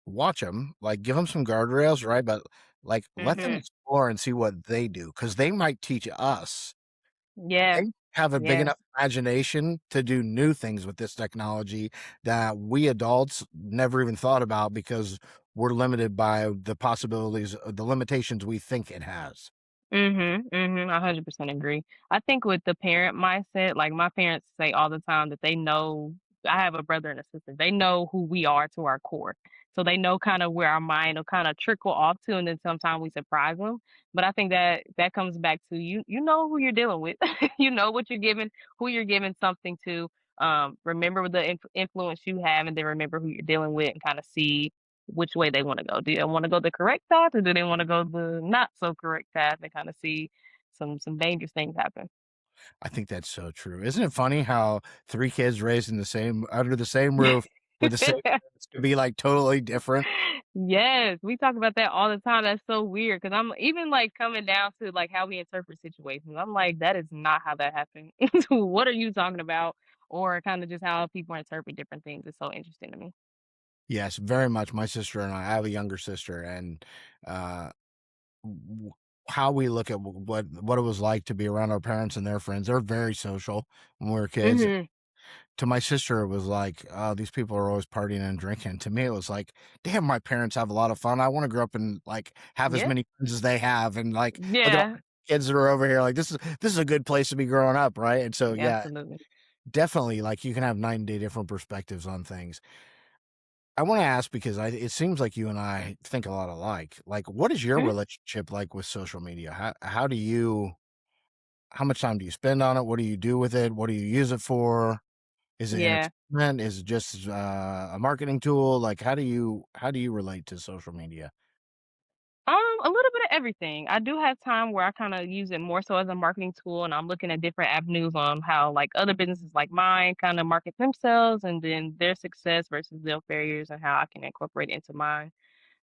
watch them, like give them some guardrails, right? But like let them Mhm. explore and see what they do because they might teach us. Yeah. They have a big Yeah. enough imagination to do new things with this technology that we adults never even thought about because we're limited by the possibilities, the limitations we think it has. Mhm, mhm, I 100% agree. I think with the parent mindset, like my parents say all the time that they know I have a brother and a sister. They know who we are to our core. So they know kind of where our mind will kind of trickle off to and then sometimes we surprise them. But I think that that comes back to you know who you're dealing with. You know what you're giving, who you're giving something to. Remember the influence you have and then remember who you're dealing with and kind of see which way they wanna go. Do they wanna go the correct path or do they wanna go the not so correct path and kinda see some dangerous things happen? I think that's so true. Isn't it funny how 3 kids raised in the same under the same roof with the same parents could be, like, totally different? Yes, we talk about that all the time. That's so weird because 'cause I'm even, like, coming down to, like, how we interpret situations. I'm like, "That is not how that happened. What are you talking about?" Or kinda just how people interpret different things. It's so interesting to me. Yes, very much. My sister and I have a younger sister, and, uh, w how we look at what it was like to be around our parents and their friends. They're very social when we were kids. Mhm. To my sister, it was like, "Oh, these people are always partying and drinking." To me, it was like, "Damn, my parents have a lot of fun. I wanna grow up and, like, have as Yeah. many friends as they have, and, like, look at all Yeah. the kids that are over here, like, this is a good place to be growing up," right? And so, yeah, Absolutely. definitely, like, you can have 9 day different perspectives on things. I wanna ask because it seems like you and I think a lot alike. Like, what is your Mhm. relationship like with social media? How do you how much time do you spend on it? What do you do with it? What do you use it for? Is it Yeah. entertainment? Is it just, a marketing tool? Like, how do you relate to social media? A little bit of everything. I do have time where I kind of use it more so as a marketing tool, and I'm looking at different avenues on how like other businesses like mine kind of market themselves and then their success versus their failures and how I can incorporate it into mine.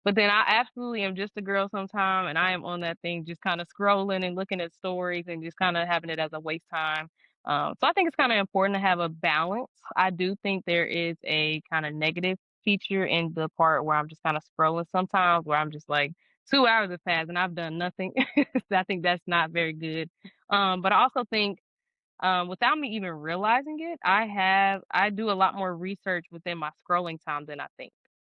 But then I absolutely am just a girl sometime, and I am on that thing just kinda scrolling and looking at stories and just kinda having it as a waste time. So I think it's kinda important to have a balance. I do think there is a kinda negative feature in the part where I'm just kinda scrolling sometimes, where I'm just like, 2 hours have passed and I've done nothing. So I think that's not very good. But I also think without me even realizing it, I do a lot more research within my scrolling time than I think.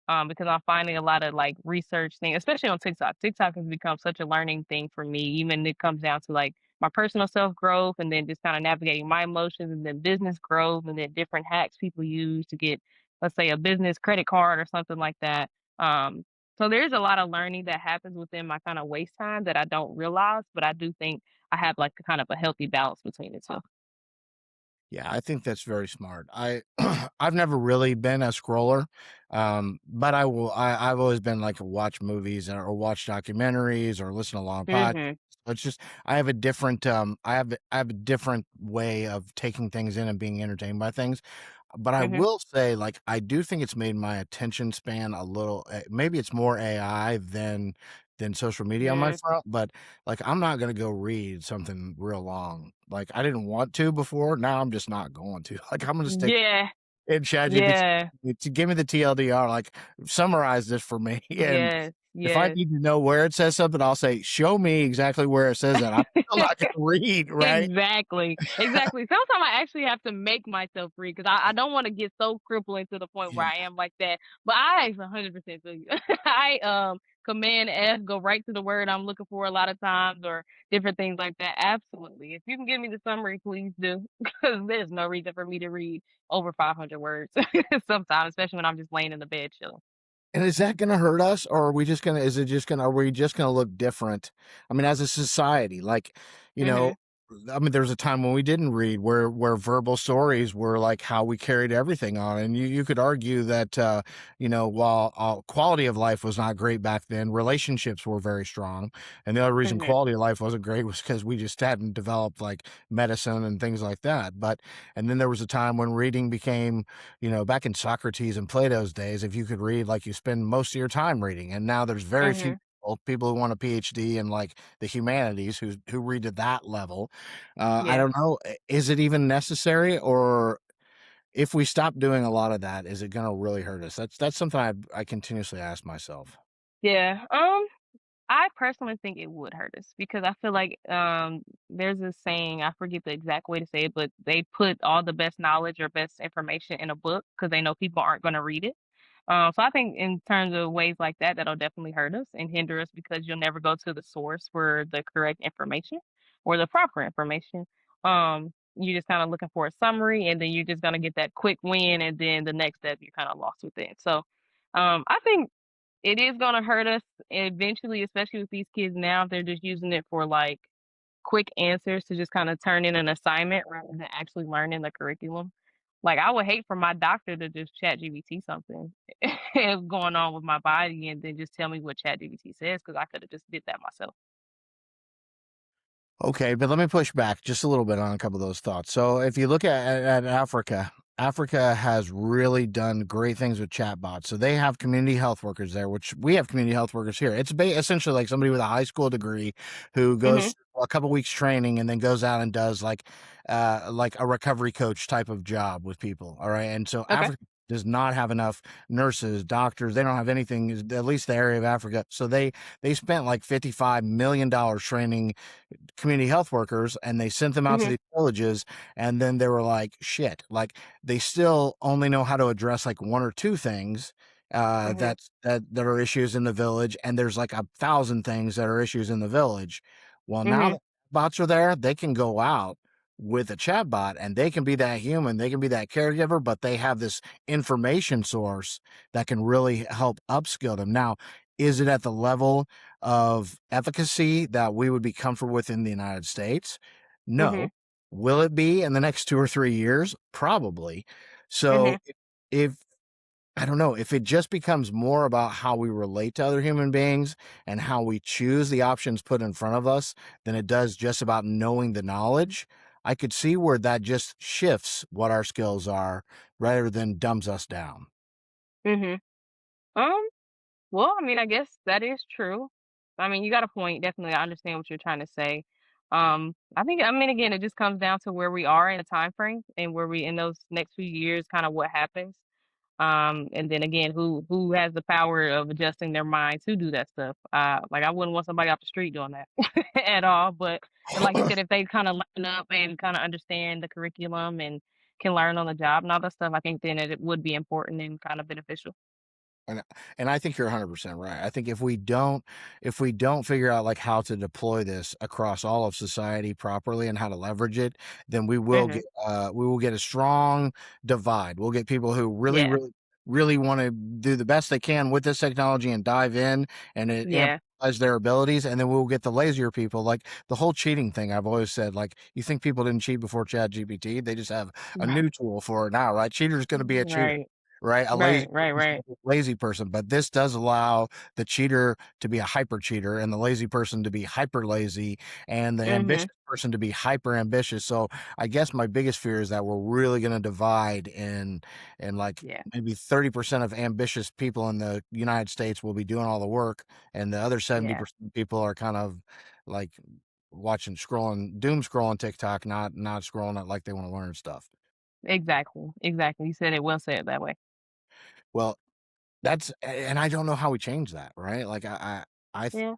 Because I'm finding a lot of like research things, especially on TikTok. TikTok has become such a learning thing for me. Even it comes down to like my personal self growth and then just kind of navigating my emotions and then business growth and then different hacks people use to get, let's say, a business credit card or something like that. Um, So there's a lot of learning that happens within my kind of waste time that I don't realize, but I do think I have like a kind of a healthy balance between the two. Yeah, I think that's very smart. I've never really been a scroller, but I've always been like a watch movies or watch documentaries or listen to long podcasts. Mhm. It's just I have a different I have a different way of taking things in and being entertained by things. But I Mhm. will say, like, I do think it's made my attention span a little. Maybe it's more AI than social media on my Mm. front, but like I'm not gonna go read something real long. Like I didn't want to before, now I'm just not going to. Like I'm gonna stick Yeah. in ChatGPT Yeah. to give me the TLDR, like summarize this for me. And Yes. if I Yes. need to know where it says something, I'll say, show me exactly where it says that. I'm still not gonna read, right? Exactly, exactly. Sometimes I actually have to make myself read because I don't want to get so crippling to the point where Yeah. I am like that. But I 100% feel you. I command F, go right to the word I'm looking for a lot of times, or different things like that. Absolutely. If you can give me the summary, please do, because there's no reason for me to read over 500 words sometimes, especially when I'm just laying in the bed chilling. And is that gonna hurt us, or are we just gonna is it just gonna are we just gonna look different? I mean, as a society, like, you know, Mhm. I mean, there was a time when we didn't read where verbal stories were like how we carried everything on. And you could argue that while quality of life was not great back then, relationships were very strong. And the other reason Mhm. quality of life wasn't great was because we just hadn't developed like medicine and things like that. But and then there was a time when reading became back in Socrates and Plato's days, if you could read, like you spend most of your time reading. And now there's very few Mhm. people who want a PhD in like the humanities who read to that level. I Yeah. don't know. Is it even necessary, or if we stop doing a lot of that, is it going to really hurt us? That's something I continuously ask myself. Yeah. I personally think it would hurt us because I feel like there's a saying, I forget the exact way to say it, but they put all the best knowledge or best information in a book because they know people aren't going to read it. So I think in terms of ways like that, that'll definitely hurt us and hinder us because you'll never go to the source for the correct information or the proper information. You're just kind of looking for a summary, and then you're just gonna get that quick win, and then the next step you're kind of lost with it. So I think it is gonna hurt us eventually, especially with these kids now. They're just using it for like quick answers to just kind of turn in an assignment rather than actually learning the curriculum. Like I would hate for my doctor to just chat GBT something going on with my body and then just tell me what chat GBT says because I could have just did that myself. Okay, but let me push back just a little bit on a couple of those thoughts. So, if you look at Africa, Africa has really done great things with chatbots. So they have community health workers there, which we have community health workers here. It's essentially like somebody with a high school degree who Mhm. goes through a couple weeks training and then goes out and does like a recovery coach type of job with people. All right, and so Okay. Africa does not have enough nurses, doctors. They don't have anything, at least the area of Africa. So they spent like $55 million training community health workers, and they sent them out to Mhm. these villages. And then they were like, shit, like they still only know how to address like one or two things Mhm. that are issues in the village, and there's like 1,000 things that are issues in the village. Well, now Mhm. that bots are there, they can go out with a chatbot and they can be that human, they can be that caregiver, but they have this information source that can really help upskill them. Now, is it at the level of efficacy that we would be comfortable with in the United States? No. Mhm. Will it be in the next 2 or 3 years? Probably. So Mhm. if I don't know, if it just becomes more about how we relate to other human beings and how we choose the options put in front of us than it does just about knowing the knowledge, I could see where that just shifts what our skills are rather than dumbs us down. Mhm. Um, well, I mean, I guess that is true. I mean, you got a point. Definitely, I understand what you're trying to say. I mean, again, it just comes down to where we are in the time frame and where we in those next few years, kind of what happens. And then again, who has the power of adjusting their mind to do that stuff? Like I wouldn't want somebody off the street doing that at all. But like you said, if they kind of line up and kind of understand the curriculum and can learn on the job and all that stuff, I think then it would be important and kind of beneficial. And and I think you're 100% right. I think if we don't figure out like how to deploy this across all of society properly and how to leverage it, then Hmm. we will get a strong divide. We'll get people who Yeah. really want to do the best they can with this technology and dive in, and it Yeah. amplifies their abilities. And then we'll get the lazier people, like the whole cheating thing. I've always said, like, you think people didn't cheat before ChatGPT? They just have a new tool for it now, right? Cheater's going to be a cheater. Right. Right, a lazy Right, right, person's right. gonna be a lazy person, but this does allow the cheater to be a hyper cheater, and the lazy person to be hyper lazy, and the ambitious Mhm. person to be hyper ambitious. So I guess my biggest fear is that we're really going to divide in like Yeah. maybe 30% of ambitious people in the United States will be doing all the work, and the other Yeah. 70% people are kind of like watching, scrolling, doom scrolling TikTok, not scrolling it like they want to learn stuff. Exactly. Exactly. You said it well said that way. Well, and I don't know how we change that, right? Like I th Yeah.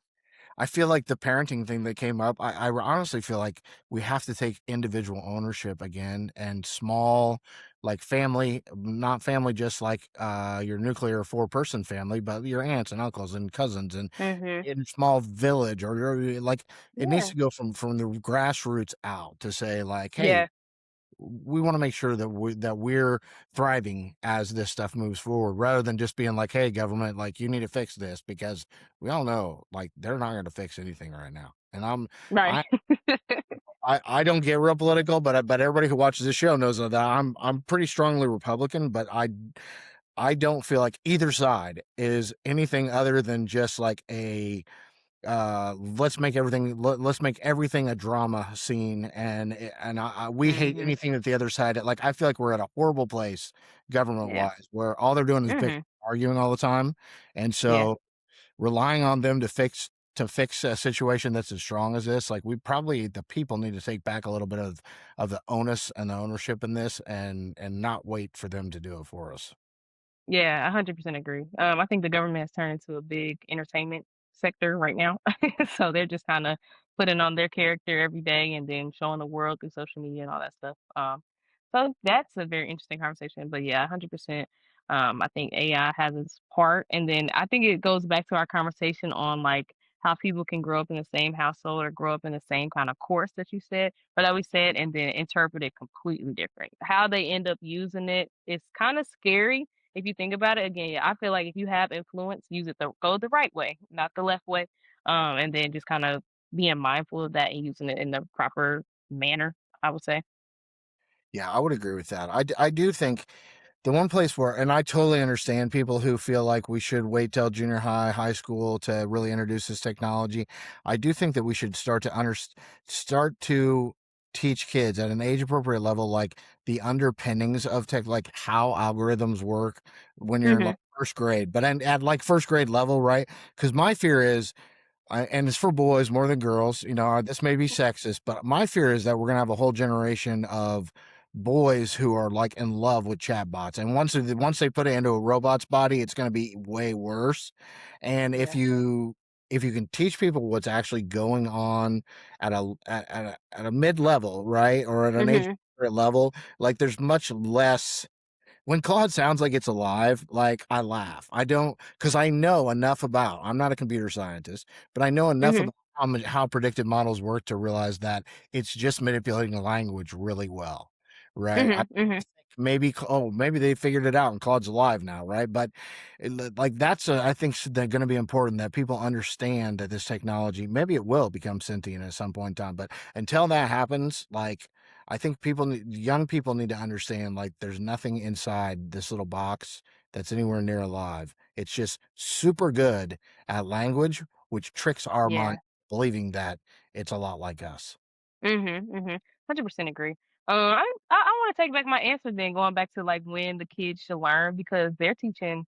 I feel like the parenting thing that came up, I honestly feel like we have to take individual ownership again, and small, like, family, not family just like, your nuclear four-person family, but your aunts and uncles and cousins, and Mhm. in a small village, or like, it needs Yeah. to go from the grassroots out to say, like, "Hey, Yeah. we want to make sure that we're thriving as this stuff moves forward, rather than just being like, hey, government, like, you need to fix this," because we all know, like, they're not going to fix anything right now. And Right. i I don't get real political, but everybody who watches this show knows that I'm pretty strongly Republican, but I don't feel like either side is anything other than just like a let's make everything a drama scene, and we hate Mhm. anything that the other side, like, I feel like we're at a horrible place government Yeah. wise, where all they're doing is Mhm. arguing all the time. And Yeah. so relying on them to fix a situation that's as strong as this, like, we probably, the people, need to take back a little bit of the onus and the ownership in this, and not wait for them to do it for us. Yeah, 100% agree. I think the government has turned into a big entertainment sector right now. So they're just kind of putting on their character every day and then showing the world through social media and all that stuff. So that's a very interesting conversation. But yeah, 100%. I think AI has its part. And then I think it goes back to our conversation on like how people can grow up in the same household or grow up in the same kind of course that you said, or that we said, and then interpret it completely different. How they end up using it is kind of scary if you think about it. Again, yeah, I feel like if you have influence, use it the go the right way, not the left way. And then just kind of being mindful of that and using it in the proper manner, I would say. Yeah, I would agree with that. I do think the one place where, and I totally understand people who feel like we should wait till junior high, high school to really introduce this technology. I do think that we should start to teach kids at an age appropriate level, like the underpinnings of tech, like how algorithms work when you're in Mhm. like first grade, but at like first grade level, right? Because my fear is, and it's for boys more than girls. This may be sexist, but my fear is that we're gonna have a whole generation of boys who are like in love with chatbots, and once they put it into a robot's body, it's gonna be way worse. And if Yeah. you can teach people what's actually going on at a mid level, right, or at an age Mhm. level, like, there's much less. When Claude sounds like it's alive, like, I laugh. I don't, because I know enough about, I'm not a computer scientist, but I know enough Mhm. about how predictive models work to realize that it's just manipulating the language really well, right? I Mhm. Mhm. think maybe they figured it out and Claude's alive now, right? But like, I think they're going to be important that people understand that this technology, maybe it will become sentient at some point in time, but until that happens, like, I think young people need to understand, like, there's nothing inside this little box that's anywhere near alive. It's just super good at language, which tricks our mind Yeah. believing that it's a lot like us. Mhm. Mhm. 100% agree. I want to take back my answer then, going back to like when the kids should learn because they're teaching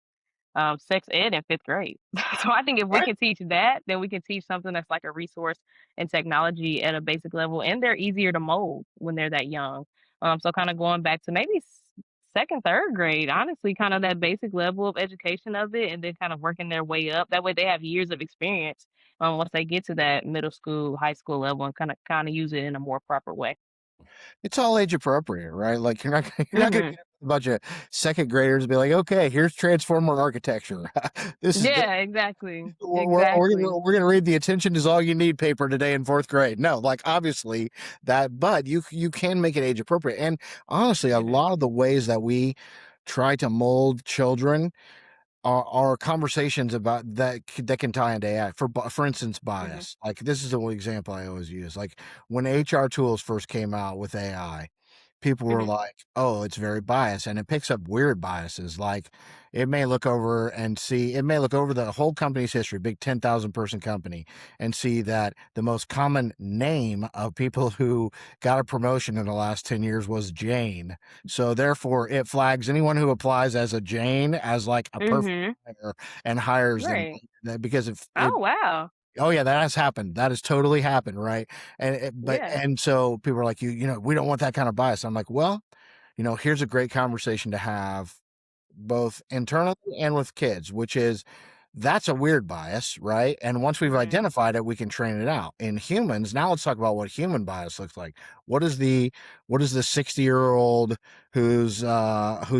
sex ed in 5th grade. So I think if we Right? can teach that, then we can teach something that's like a resource and technology at a basic level, and they're easier to mold when they're that young. So kind of going back to maybe 2nd, 3rd grade, honestly, kind of that basic level of education of it, and then kind of working their way up. That way, they have years of experience once they get to that middle school, high school level, and kind of use it in a more proper way. It's all age appropriate, right? Like, you're not gonna Hmm. get a bunch of second graders and be like, okay, here's transformer architecture. this is Yeah, exactly, we're exactly. gonna read the attention is all you need paper today in fourth grade. No, like, obviously that, but you can make it age appropriate. And honestly, a Hmm. lot of the ways that we try to mold children are conversations about that can tie into AI. For instance, Mhm. bias. Like this is the one example I always use. Like when HR tools first came out with AI, people were Mhm. like, "Oh, it's very biased," and it picks up weird biases. Like it may look over the whole company's history, big 10,000 person company, and see that the most common name of people who got a promotion in the last 10 years was Jane. So therefore, it flags anyone who applies as a Jane as like a perfect Mhm. hire and hires them Right. because if it Oh, wow. oh yeah, that has happened. That has totally happened, right? Yeah. And so people are like, we don't want that kind of bias. I'm like, well, here's a great conversation to have both internally and with kids, which is that's a weird bias, right? And once we've Mhm. identified it, we can train it out. In humans, now let's talk about what human bias looks like. What is the 60-year-old who's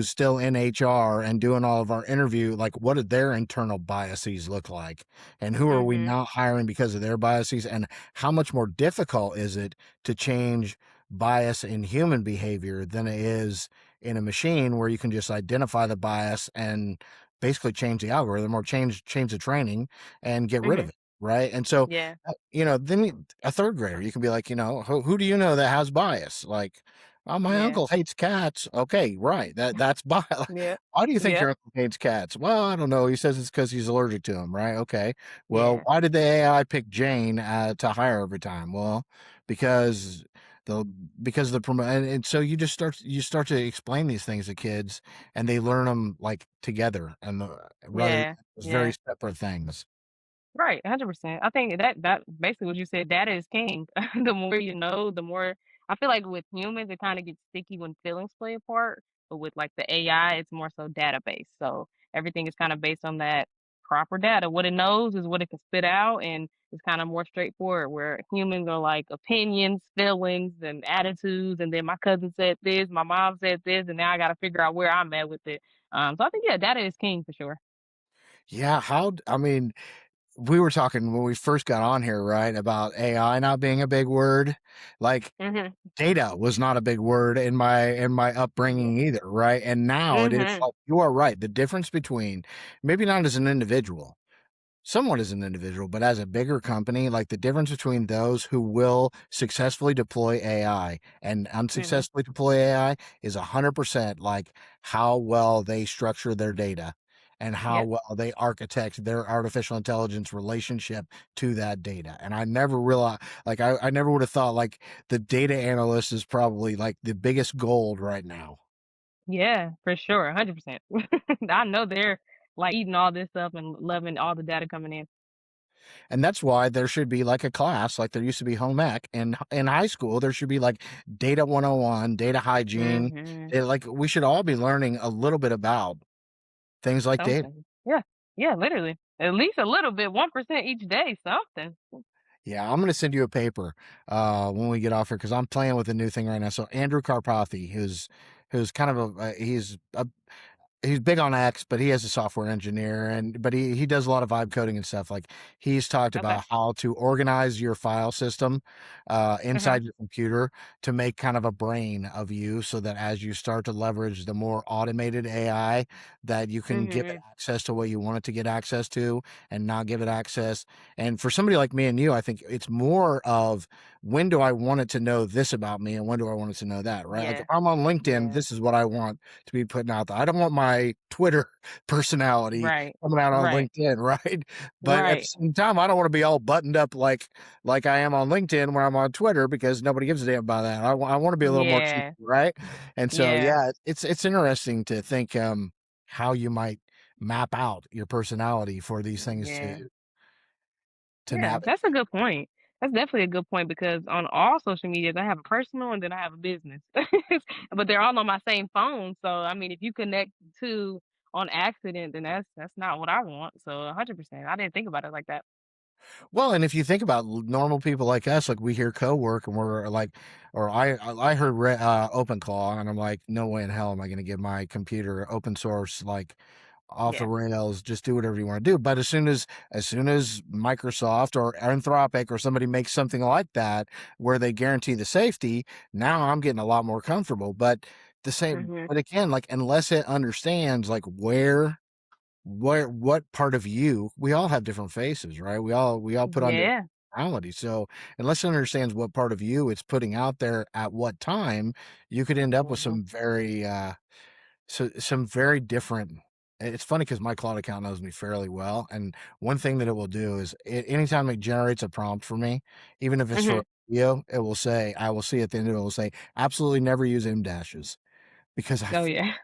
still in HR and doing all of our interview, like what do their internal biases look like? And who are we Mhm. not hiring because of their biases? And how much more difficult is it to change bias in human behavior than it is in a machine where you can just identify the bias and basically change the algorithm or change the training and get rid of Mhm. it, right? And so, Yeah. a third grader, you can be like, who do you know that has bias? Like, oh, my Yeah. uncle hates cats. Okay, right. That's bias. Yeah. Why do you think Yeah. your uncle hates cats? Well, I don't know. He says it's because he's allergic to them, right? Okay. Well, Yeah. why did the AI pick Jane to hire every time? Well, because the because the promo and so you start to explain these things to kids and they learn them like together and rather Yeah. as very Yeah. separate things. Right, 100%. I think that basically what you said, data is king. The more you know, the more I feel like with humans, it kind of gets sticky when feelings play a part, but with like the AI, it's more so database. So everything is kind of based on that proper data. What it knows is what it can spit out, and it's kind of more straightforward. Where humans are like opinions, feelings, and attitudes, and then my cousin said this, my mom said this, and now I got to figure out where I'm at with it. So I think yeah, data is king for sure. Yeah, I mean, we were talking when we first got on here, right, about AI not being a big word. Like Mhm. data was not a big word in my upbringing either, right? And now it is. Mhm. Like, you are right. The difference between maybe not as an individual, somewhat as an individual, but as a bigger company, like the difference between those who will successfully deploy AI and Mhm. unsuccessfully deploy AI is 100% like how well they structure their data and how Yep. well they architect their artificial intelligence relationship to that data. And I never realized, like, I never would have thought like the data analyst is probably like the biggest gold right now. Yeah, for sure, 100%. I know they're, like, eating all this up and loving all the data coming in. And that's why there should be like a class, like there used to be home ec. And in high school, there should be like data 101, data hygiene. Mhm. Like we should all be learning a little bit about things like data. Something. Yeah. Yeah, literally. At least a little bit, 1% each day, something. Yeah, I'm going to send you a paper when we get off here because I'm playing with a new thing right now. So Andrew Karpathy, who's kind of he's big on X, but he is a software engineer but he does a lot of vibe coding and stuff. Like he's talked Okay. about how to organize your file system Mhm. inside your computer to make kind of a brain of you so that as you start to leverage the more automated AI that you can give it Mhm. access to what you want it to get access to and not give it access. And for somebody like me and you, I think it's more of when do I want it to know this about me and when do I want it to know that, right? Like if Yeah. I'm on LinkedIn, Yeah. this is what I want to be putting out there. I don't want my Twitter personality Right. coming out on Right. LinkedIn, right? But at the Right. same time, I don't want to be all buttoned up like I am on LinkedIn when I'm on Twitter because nobody gives a damn about that. I want to be a little more cheeky, Yeah. right? And so Yeah. yeah, it's interesting to think how you might map out your personality for these things Yeah. to Yeah, navigate. that's a good point. That's definitely a good point because on all social medias, I have a personal and then I have a business, but they're all on my same phone. So I mean, if you connect to on accident, then that's not what I want. So 100%, I didn't think about it like that. Well, and if you think about normal people like us, like we hear co-work and we're like, or I heard OpenClaw and I'm like, no way in hell am I going to give my computer open source like off the Yeah, rails. Just do whatever you want to do. But as soon as Microsoft or Anthropic or somebody makes something like that where they guarantee the safety, now I'm getting a lot more comfortable. But the same, Mhm. but again, like, unless it understands, like, what part of you, we all have different faces, right? We all put on different Yeah. personalities. So unless it understands what part of you it's putting out there at what time, you could end up with Mhm. some very different. It's funny because my Claude account knows me fairly well, and one thing that it will do is anytime it generates a prompt for me, even if it's for a Mhm. video, it will say, I will see at the end of it, it will say, absolutely never use M dashes because Oh, yeah.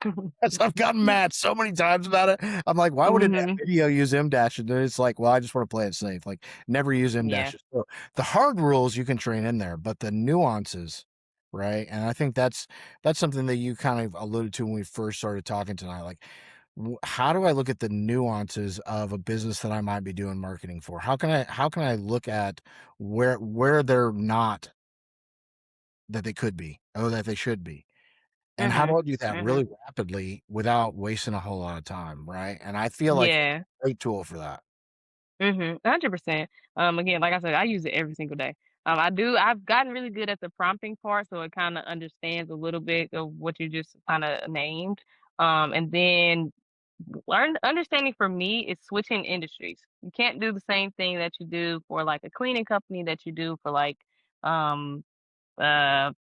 I've gotten mad so many times about it. I'm like, why would a Mhm. video use M dashes? And it's like, well, I just want to play it safe. Like, never use M Yeah. dashes. So the hard rules you can train in there, but the nuances, right? And I think that's something that you kind of alluded to when we first started talking tonight. Like, how do I look at the nuances of a business that I might be doing marketing for? How can I look at where they're not that they could be, or that they should be? And how do Mhm. I do that Mhm. really rapidly without wasting a whole lot of time, right? And I feel like it's Yeah. a great tool for that. Mhm. 100%. Again, like I said, I use it every single day. I've gotten really good at the prompting part, so it kinda understands a little bit of what you just kinda named. And then learn understanding for me is switching industries. You can't do the same thing that you do for, like, a cleaning company that you do for, like, um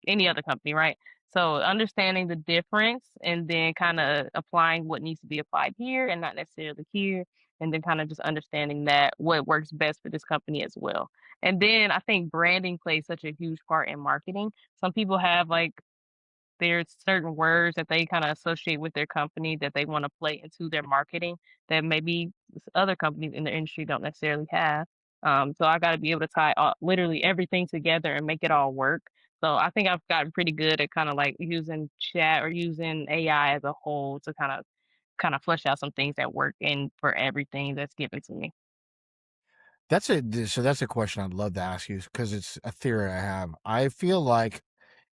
any other company, right? So understanding the difference and then kind of applying what needs to be applied here and not necessarily here, and then kind of just understanding that what works best for this company as well. And then I think branding plays such a huge part in marketing. Some people have like there's certain words that they kinda associate with their company that they wanna play into their marketing that maybe other companies in the industry don't necessarily have. So I gotta be able to tie literally everything together and make it all work. So I think I've gotten pretty good at kinda, like, using chat or using AI as a whole to kinda flesh out some things that work and for everything that's given to me. So that's a question I'd love to ask you because it's a theory I have. I feel like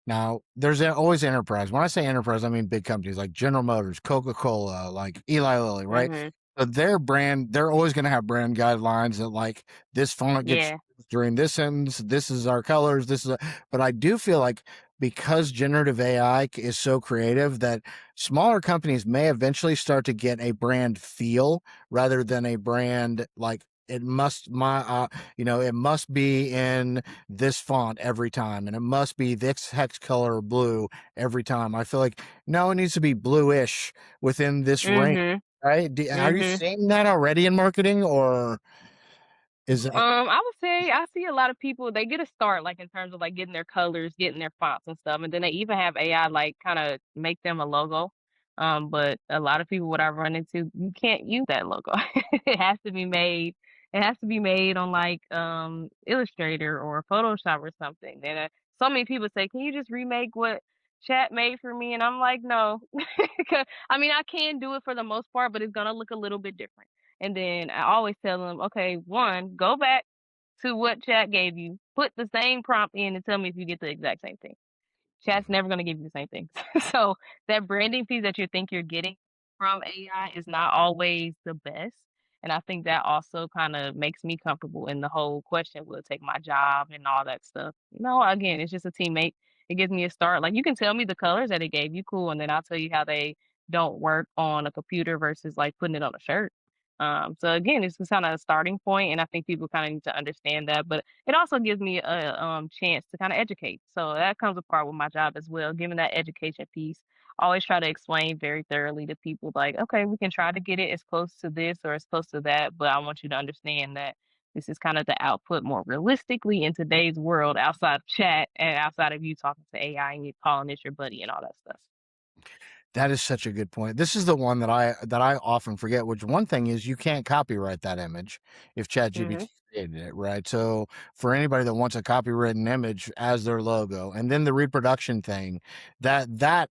now, there's always enterprise. When I say enterprise, I mean big companies like General Motors, Coca-Cola, like Eli Lilly, right? Mhm. But their brand, they're always going to have brand guidelines that like this font gets Yeah. used during this sentence, this is our colors, but I do feel like because generative AI is so creative that smaller companies may eventually start to get a brand feel rather than a brand like it must be in this font every time, and it must be this hex color blue every time. I feel like no, it needs to be bluish within this range, Mhm. right? Are you Mhm. seeing that already in marketing, or is that I would say I see a lot of people, they get a start, like, in terms of, like, getting their colors, getting their fonts and stuff, and then they even have AI, like, kinda make them a logo. But a lot of people, what I run into, you can't use that logo. It has to be made it has to be made on, like, Illustrator or Photoshop or something. And, so many people say, "Can you just remake what Chat made for me?" And I'm like, "No." 'Cau I mean, I can do it for the most part, but it's gonna look a little bit different. And then I always tell them, okay, one, go back to what chat gave you, put the same prompt in and tell me if you get the exact same thing. Chat's never gonna give you the same things. So that branding piece that you think you're getting from AI is not always the best. And I think that also kind of makes me comfortable in the whole question, will it take my job and all that stuff? No, again, it's just a teammate. It gives me a start. Like you can tell me the colors that it gave you, cool, and then I'll tell you how they don't work on a computer versus like putting it on a shirt. So again, it's just kind of a starting point, and I think people kind of need to understand that. But it also gives me a chance to kind of educate. So that comes apart with my job as well, giving that education piece. I always try to explain very thoroughly to people, like, okay, we can try to get it as close to this or as close to that, but I want you to understand that this is kind of the output more realistically in today's world outside of chat and outside of you talking to AI and you calling it your buddy and all that stuff. that is such a good point. This is the one that I often forget, which one thing is you can't copyright that image if Hmm. ChatGPT created it, right? So for anybody that wants a copywritten image as their logo, and then the reproduction thing, that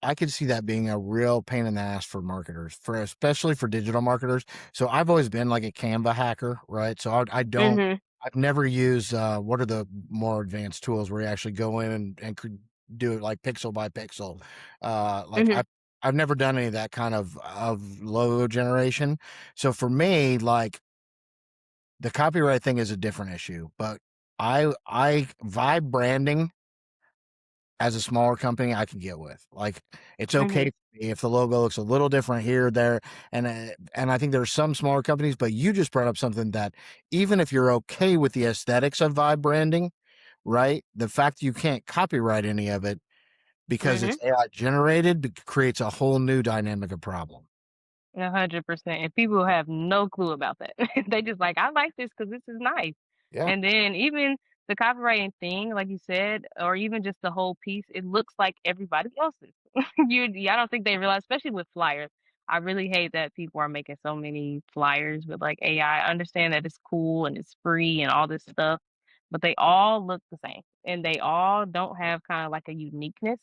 I could see that being a real pain in the ass for marketers, for especially for digital marketers. So I've always been like a Canva hacker, right? So I don't, Hmm. I've never used what are the more advanced tools where you actually go in and could do it like pixel by pixel. Like Hmm. I've never done any of that kind of logo generation. So for me, like the copyright thing is a different issue, but I vibe branding as a smaller company, I can get with. Like, it's okay Mhm. for me if the logo looks a little different here or there, and I think there are some smaller companies, but you just brought up something that even if you're okay with the aesthetics of Vibe branding, right? The fact you can't copyright any of it because Mhm. it's AI generated creates a whole new dynamic of problem. 100%, and people have no clue about that. They just like, "I like this because this is nice." Yeah, And then even the copywriting thing, like you said, or even just the whole piece, it looks like everybody else's. I don't think they realize, especially with flyers. I really hate that people are making so many flyers with, like, AI. I understand that it's cool and it's free and all this stuff, but they all look the same, and they all don't have kinda like a uniqueness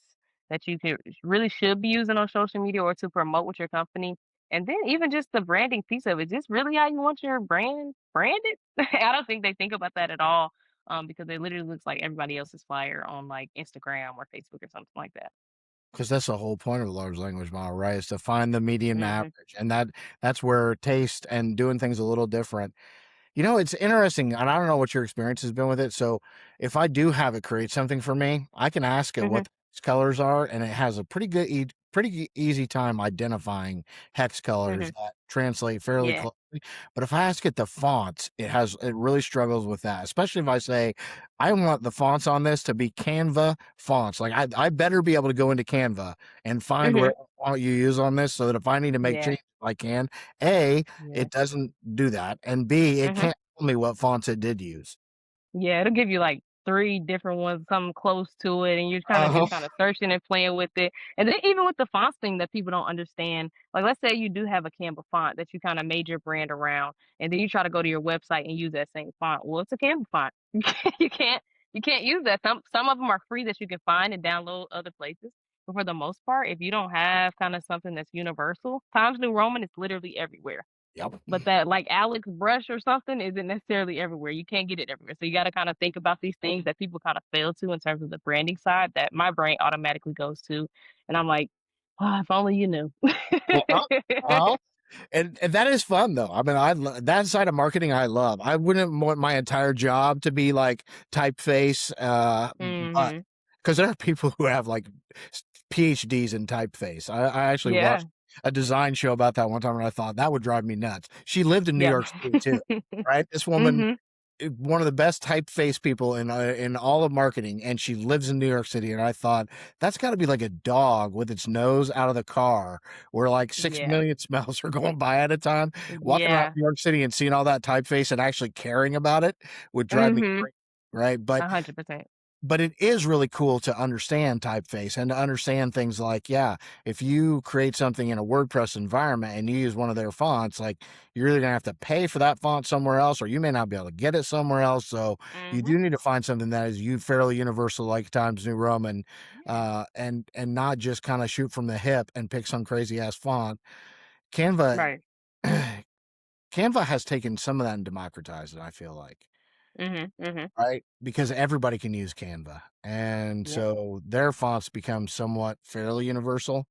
that you could really should be using on social media or to promote with your company. And then even just the branding piece of it, is this really how you want your brand branded? I don't think they think about that at all, because it literally looks like everybody else's flyer on like Instagram or Facebook or something like that. because that's the whole point of a large language model, right? Is to find the median Mhm, average, and that's where taste and doing things a little different. It's interesting, and I don't know what your experience has been with it. So, if I do have it create something for me, I can ask it mhm, what the hex colors are, and it has a pretty easy time identifying hex colors mhm. that translate fairly Yeah. closely. But if I ask it the fonts, it really struggles with that, especially if I say, "I want the fonts on this to be Canva fonts." Like, I better be able to go into Canva and find Mhm. whatever font you use on this so that if I need to make Yeah. changes, I can. A, Yeah. it doesn't do that, and B, it Mhm. can't tell me what fonts it did use. Yeah, it'll give you like 3 different ones, something close to it, and you're kinda Uh-huh. just kinda searching and playing with it. And then even with the fonts thing that people don't understand, like, let's say you do have a Canva font that you kinda made your brand around, and then you try to go to your website and use that same font. Well, it's a Canva font. You can't you can't use that. Some of them are free that you can find and download other places, but for the most part, if you don't have kinda something that's universal, Times New Roman is literally everywhere. Yep. But that, like, Alex brush or something isn't necessarily everywhere. You can't get it everywhere. So you gotta kinda think about these things that people kinda fail to in terms of the branding side that my brain automatically goes to, and I'm like, "Oh, if only you knew." Uh-huh. Uh-huh. And that is fun though. I mean, that side of marketing I love. I wouldn't want my entire job to be like typeface, but Mhm. because there are people who have like PhDs in typeface. I actually Yeah. watched a design show about that one time, and I thought that would drive me nuts. She lived in New Yeah. York City too, right? This woman, Mhm. one of the best typeface people in all of marketing, and she lives in New York City. And I thought that's got to be like a dog with its nose out of the car, where like six Yeah. million smells are going by at a time. Walking around Yeah. New York City and seeing all that typeface and actually caring about it would drive me Mhm. crazy, right? But 100%. it is really cool to understand typeface and to understand things like, yeah, if you create something in a WordPress environment and you use one of their fonts, like you're either gonna have to pay for that font somewhere else, or you may not be able to get it somewhere else. So you Mhm. do need to find something that is you fairly universal, like Times New Roman, Yeah. and not just kind of shoot from the hip and pick some crazy ass font. Canva, Right. Canva has taken some of that and democratized it. I feel like. Mhm. Mhm. Right? Because everybody can use Canva, and Yep. so their fonts become somewhat fairly universal.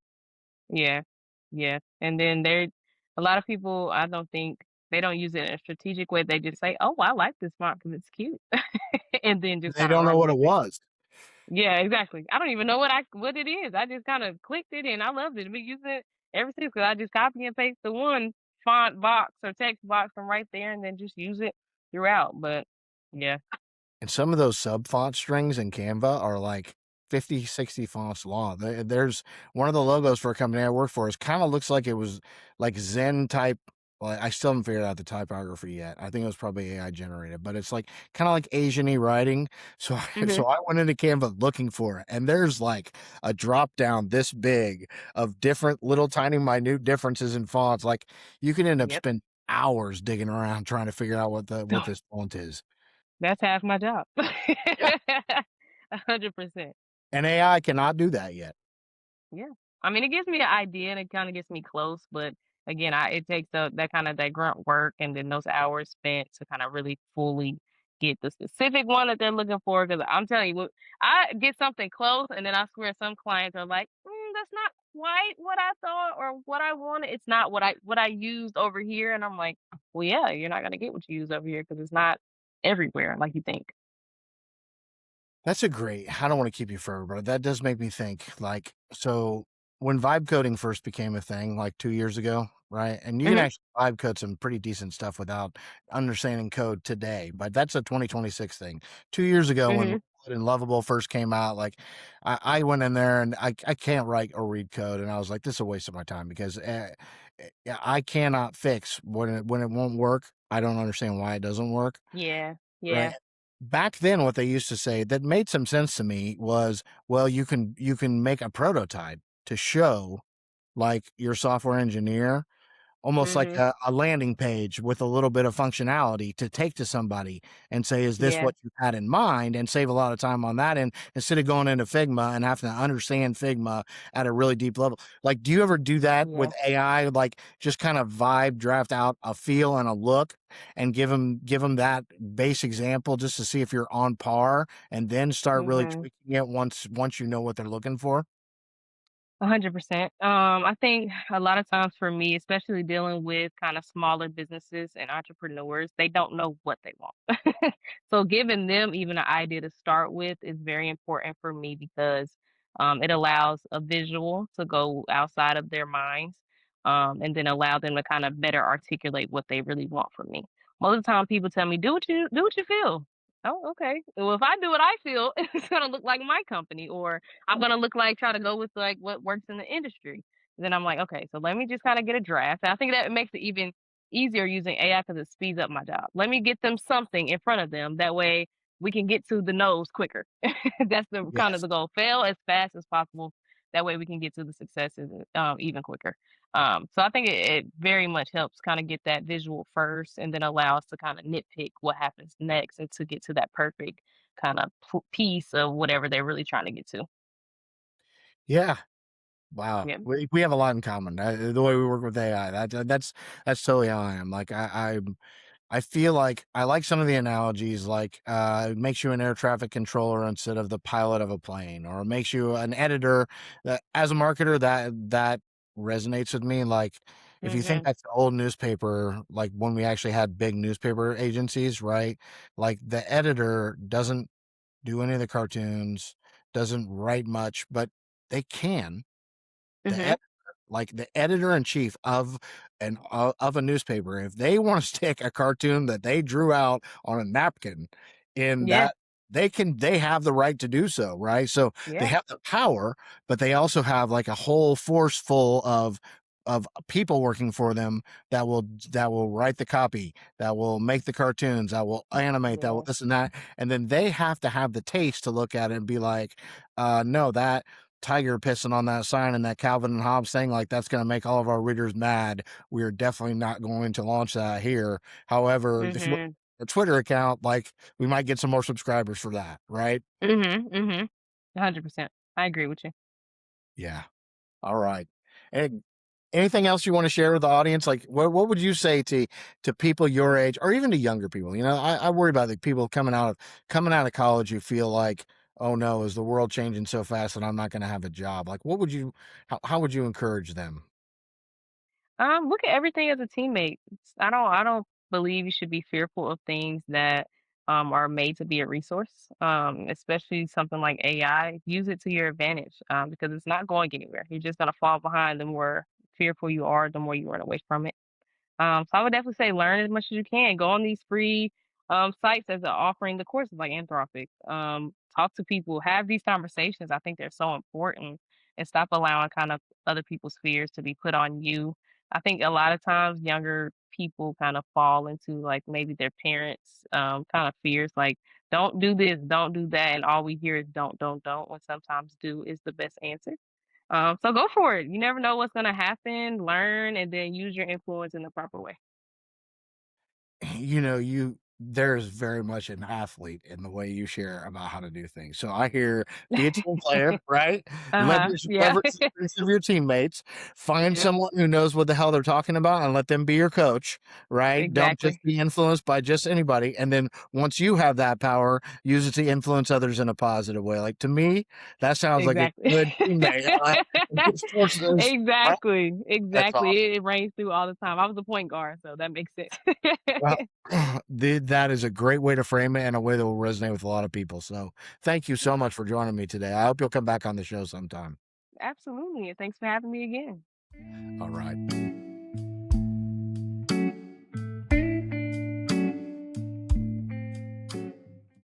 Yeah. Yeah. And then there a lot of people, I don't think they don't use it in a strategic way. They just say, "Oh, I like this font because it's cute," and then just They kinda don't know run what with it it. was. Yeah, exactly. I don't even know what it is. I just kinda clicked it and I loved it. I've been using it ever since 'cause I just copy and paste the one font box or text box from right there and then just use it throughout. But yeah. And some of those sub font strings in Canva are like 50, 60 fonts long. There's one of the logos for a company I work for is kind of looks like it was like Zen type. Well, I still haven't figured out the typography yet. I think it was probably AI generated, but it's like kind of like Asian-y writing. So, Mhm. so I went into Canva looking for it, and there's like a drop down this big of different little tiny minute differences in fonts. Like you can end up Yep. spending hours digging around trying to figure out what this font is. That's half my job. Yeah. 100%. And AI cannot do that yet. Yeah. I mean, it gives me an idea and it kinda gets me close, but again, it takes that kinda that grunt work and then those hours spent to kinda really fully get the specific one that they're looking for. Because 'cause I'm telling you, I get something close and then I swear some clients are like, that's not quite what I thought or what I wanted. It's not what I used over here." And I'm like, "Well, yeah, you're not gonna get what you use over here because it's not everywhere like you think." That's a great I don't wanna keep you forever, but that does make me think, like, so when vibe coding first became a thing, like, 2 years ago, right? And you can Mhm, actually vibe code some pretty decent stuff without understanding code today, but that's a 2026 thing. 2 years ago when mhm, Claude and Lovable first came out, like, I went in there and I can't write or read code, and I was like, "This is a waste of my time," because, yeah, I cannot fix when it won't work. I don't understand why it doesn't work. yeah, Right. yeah, Back then, what they used to say that made some sense to me was, well, you can make a prototype to show, like, your software engineer almost like mhm, a landing page with a little bit of functionality to take to somebody and say, "Is this yeah, what you had in mind?" And save a lot of time on that end instead of going into Figma and having to understand Figma at a really deep level. Like, do you ever do that yeah, with AI? Like, just kind of vibe, draft out a feel and a look and give them that base example just to see if you're on par and then start really mhm. tweaking it once you know what they're looking for? 100%. I think a lot of times for me, especially dealing with kind of smaller businesses and entrepreneurs, they don't know what they want. So giving them even an idea to start with is very important for me because it allows a visual to go outside of their minds, and then allow them to kind of better articulate what they really want from me. Most of the time, people tell me, do what you feel." Oh, okay. Well, if I do what I feel, it's gonna look like my company, or I'm gonna look like try to go with like what works in the industry. Then I'm like, okay, so let me just kind of get a draft. And I think that makes it even easier using AI because it speeds up my job. Let me get them something in front of them. That way we can get to the nose quicker. That's the kind of Yes. the goal. Fail as fast as possible. That way we can get to the successes even quicker. So I think it very much helps kind of get that visual first and then allow us to kind of nitpick what happens next and to get to that perfect kind of piece of whatever they're really trying to get to. Yeah. Wow, Yeah. we have a lot in common, the way we work with AI, that's totally how I am, like, I feel like I like some of the analogies, like, it makes you an air traffic controller instead of the pilot of a plane, or it makes you an editor that as a marketer, that resonates with me, like, if you think Mhm. back to old newspaper, like, when we actually had big newspaper agencies, right? Like, the editor doesn't do any of the cartoons, doesn't write much, but they can. The Mhm. editor, like the editor in chief of a newspaper, if they wanna stick a cartoon that they drew out on a napkin in Yeah. that they have the right to do so, right? So, they Yeah. have the power, but they also have, like, a whole force full of people working for them that will write the copy, that will make the cartoons, that will animate, that will Yeah. this and that, and then they have to have the taste to look at it and be like, no, that tiger pissing on that sign and that Calvin and Hobbes thing, like, that's gonna make all of our readers mad. We're definitely not going to launch that here. However, if you look Mhm. at our Twitter account, like, we might get some more subscribers for that, right? Mhm. Mhm. 100%. I agree with you. Yeah. Alright. And anything else you wanna share with the audience? Like, what would you say to people your age or even to younger people? You know, I worry about the people coming out of college who feel like, "Oh, no, is the world changing so fast that I'm not gonna have a job?" Like, what would you how would you encourage them? Look at everything as a teammate. I don't believe you should be fearful of things that are made to be a resource. Especially something like AI. Use it to your advantage. Because it's not going anywhere. You're just gonna fall behind the more fearful you are, the more you run away from it. So I would definitely say learn as much as you can. Go on these free sites as they're offering the courses like Anthropic. Talk to people, have these conversations. I think they're so important, and stop allowing kind of other people's fears to be put on you. I think a lot of times younger people kind of fall into like maybe their parents' kind of fears, like don't do this, don't do that, and all we hear is don't. When sometimes do is the best answer. So go for it. You never know what's gonna happen. Learn and then use your influence in the proper way. You know, there's very much an athlete in the way you share about how to do things. So I hear be a team player, right? Uh-huh. Yeah. Leverage the strengths of your teammates, find Yep. someone who knows what the hell they're talking about and let them be your coach, right? Don't just Exactly. be influenced by just anybody. And then once you have that power, use it to influence others in a positive way. Like to me, that sounds like a Exactly. good teammate. Good forces, right? Exactly. That's Exactly. awesome. It rains through all the time. I was a point guard, so that makes sense. That is a great way to frame it and a way that will resonate with a lot of people. So thank you so much for joining me today. I hope you'll come back on the show sometime. Absolutely, and thanks for having me again. All right.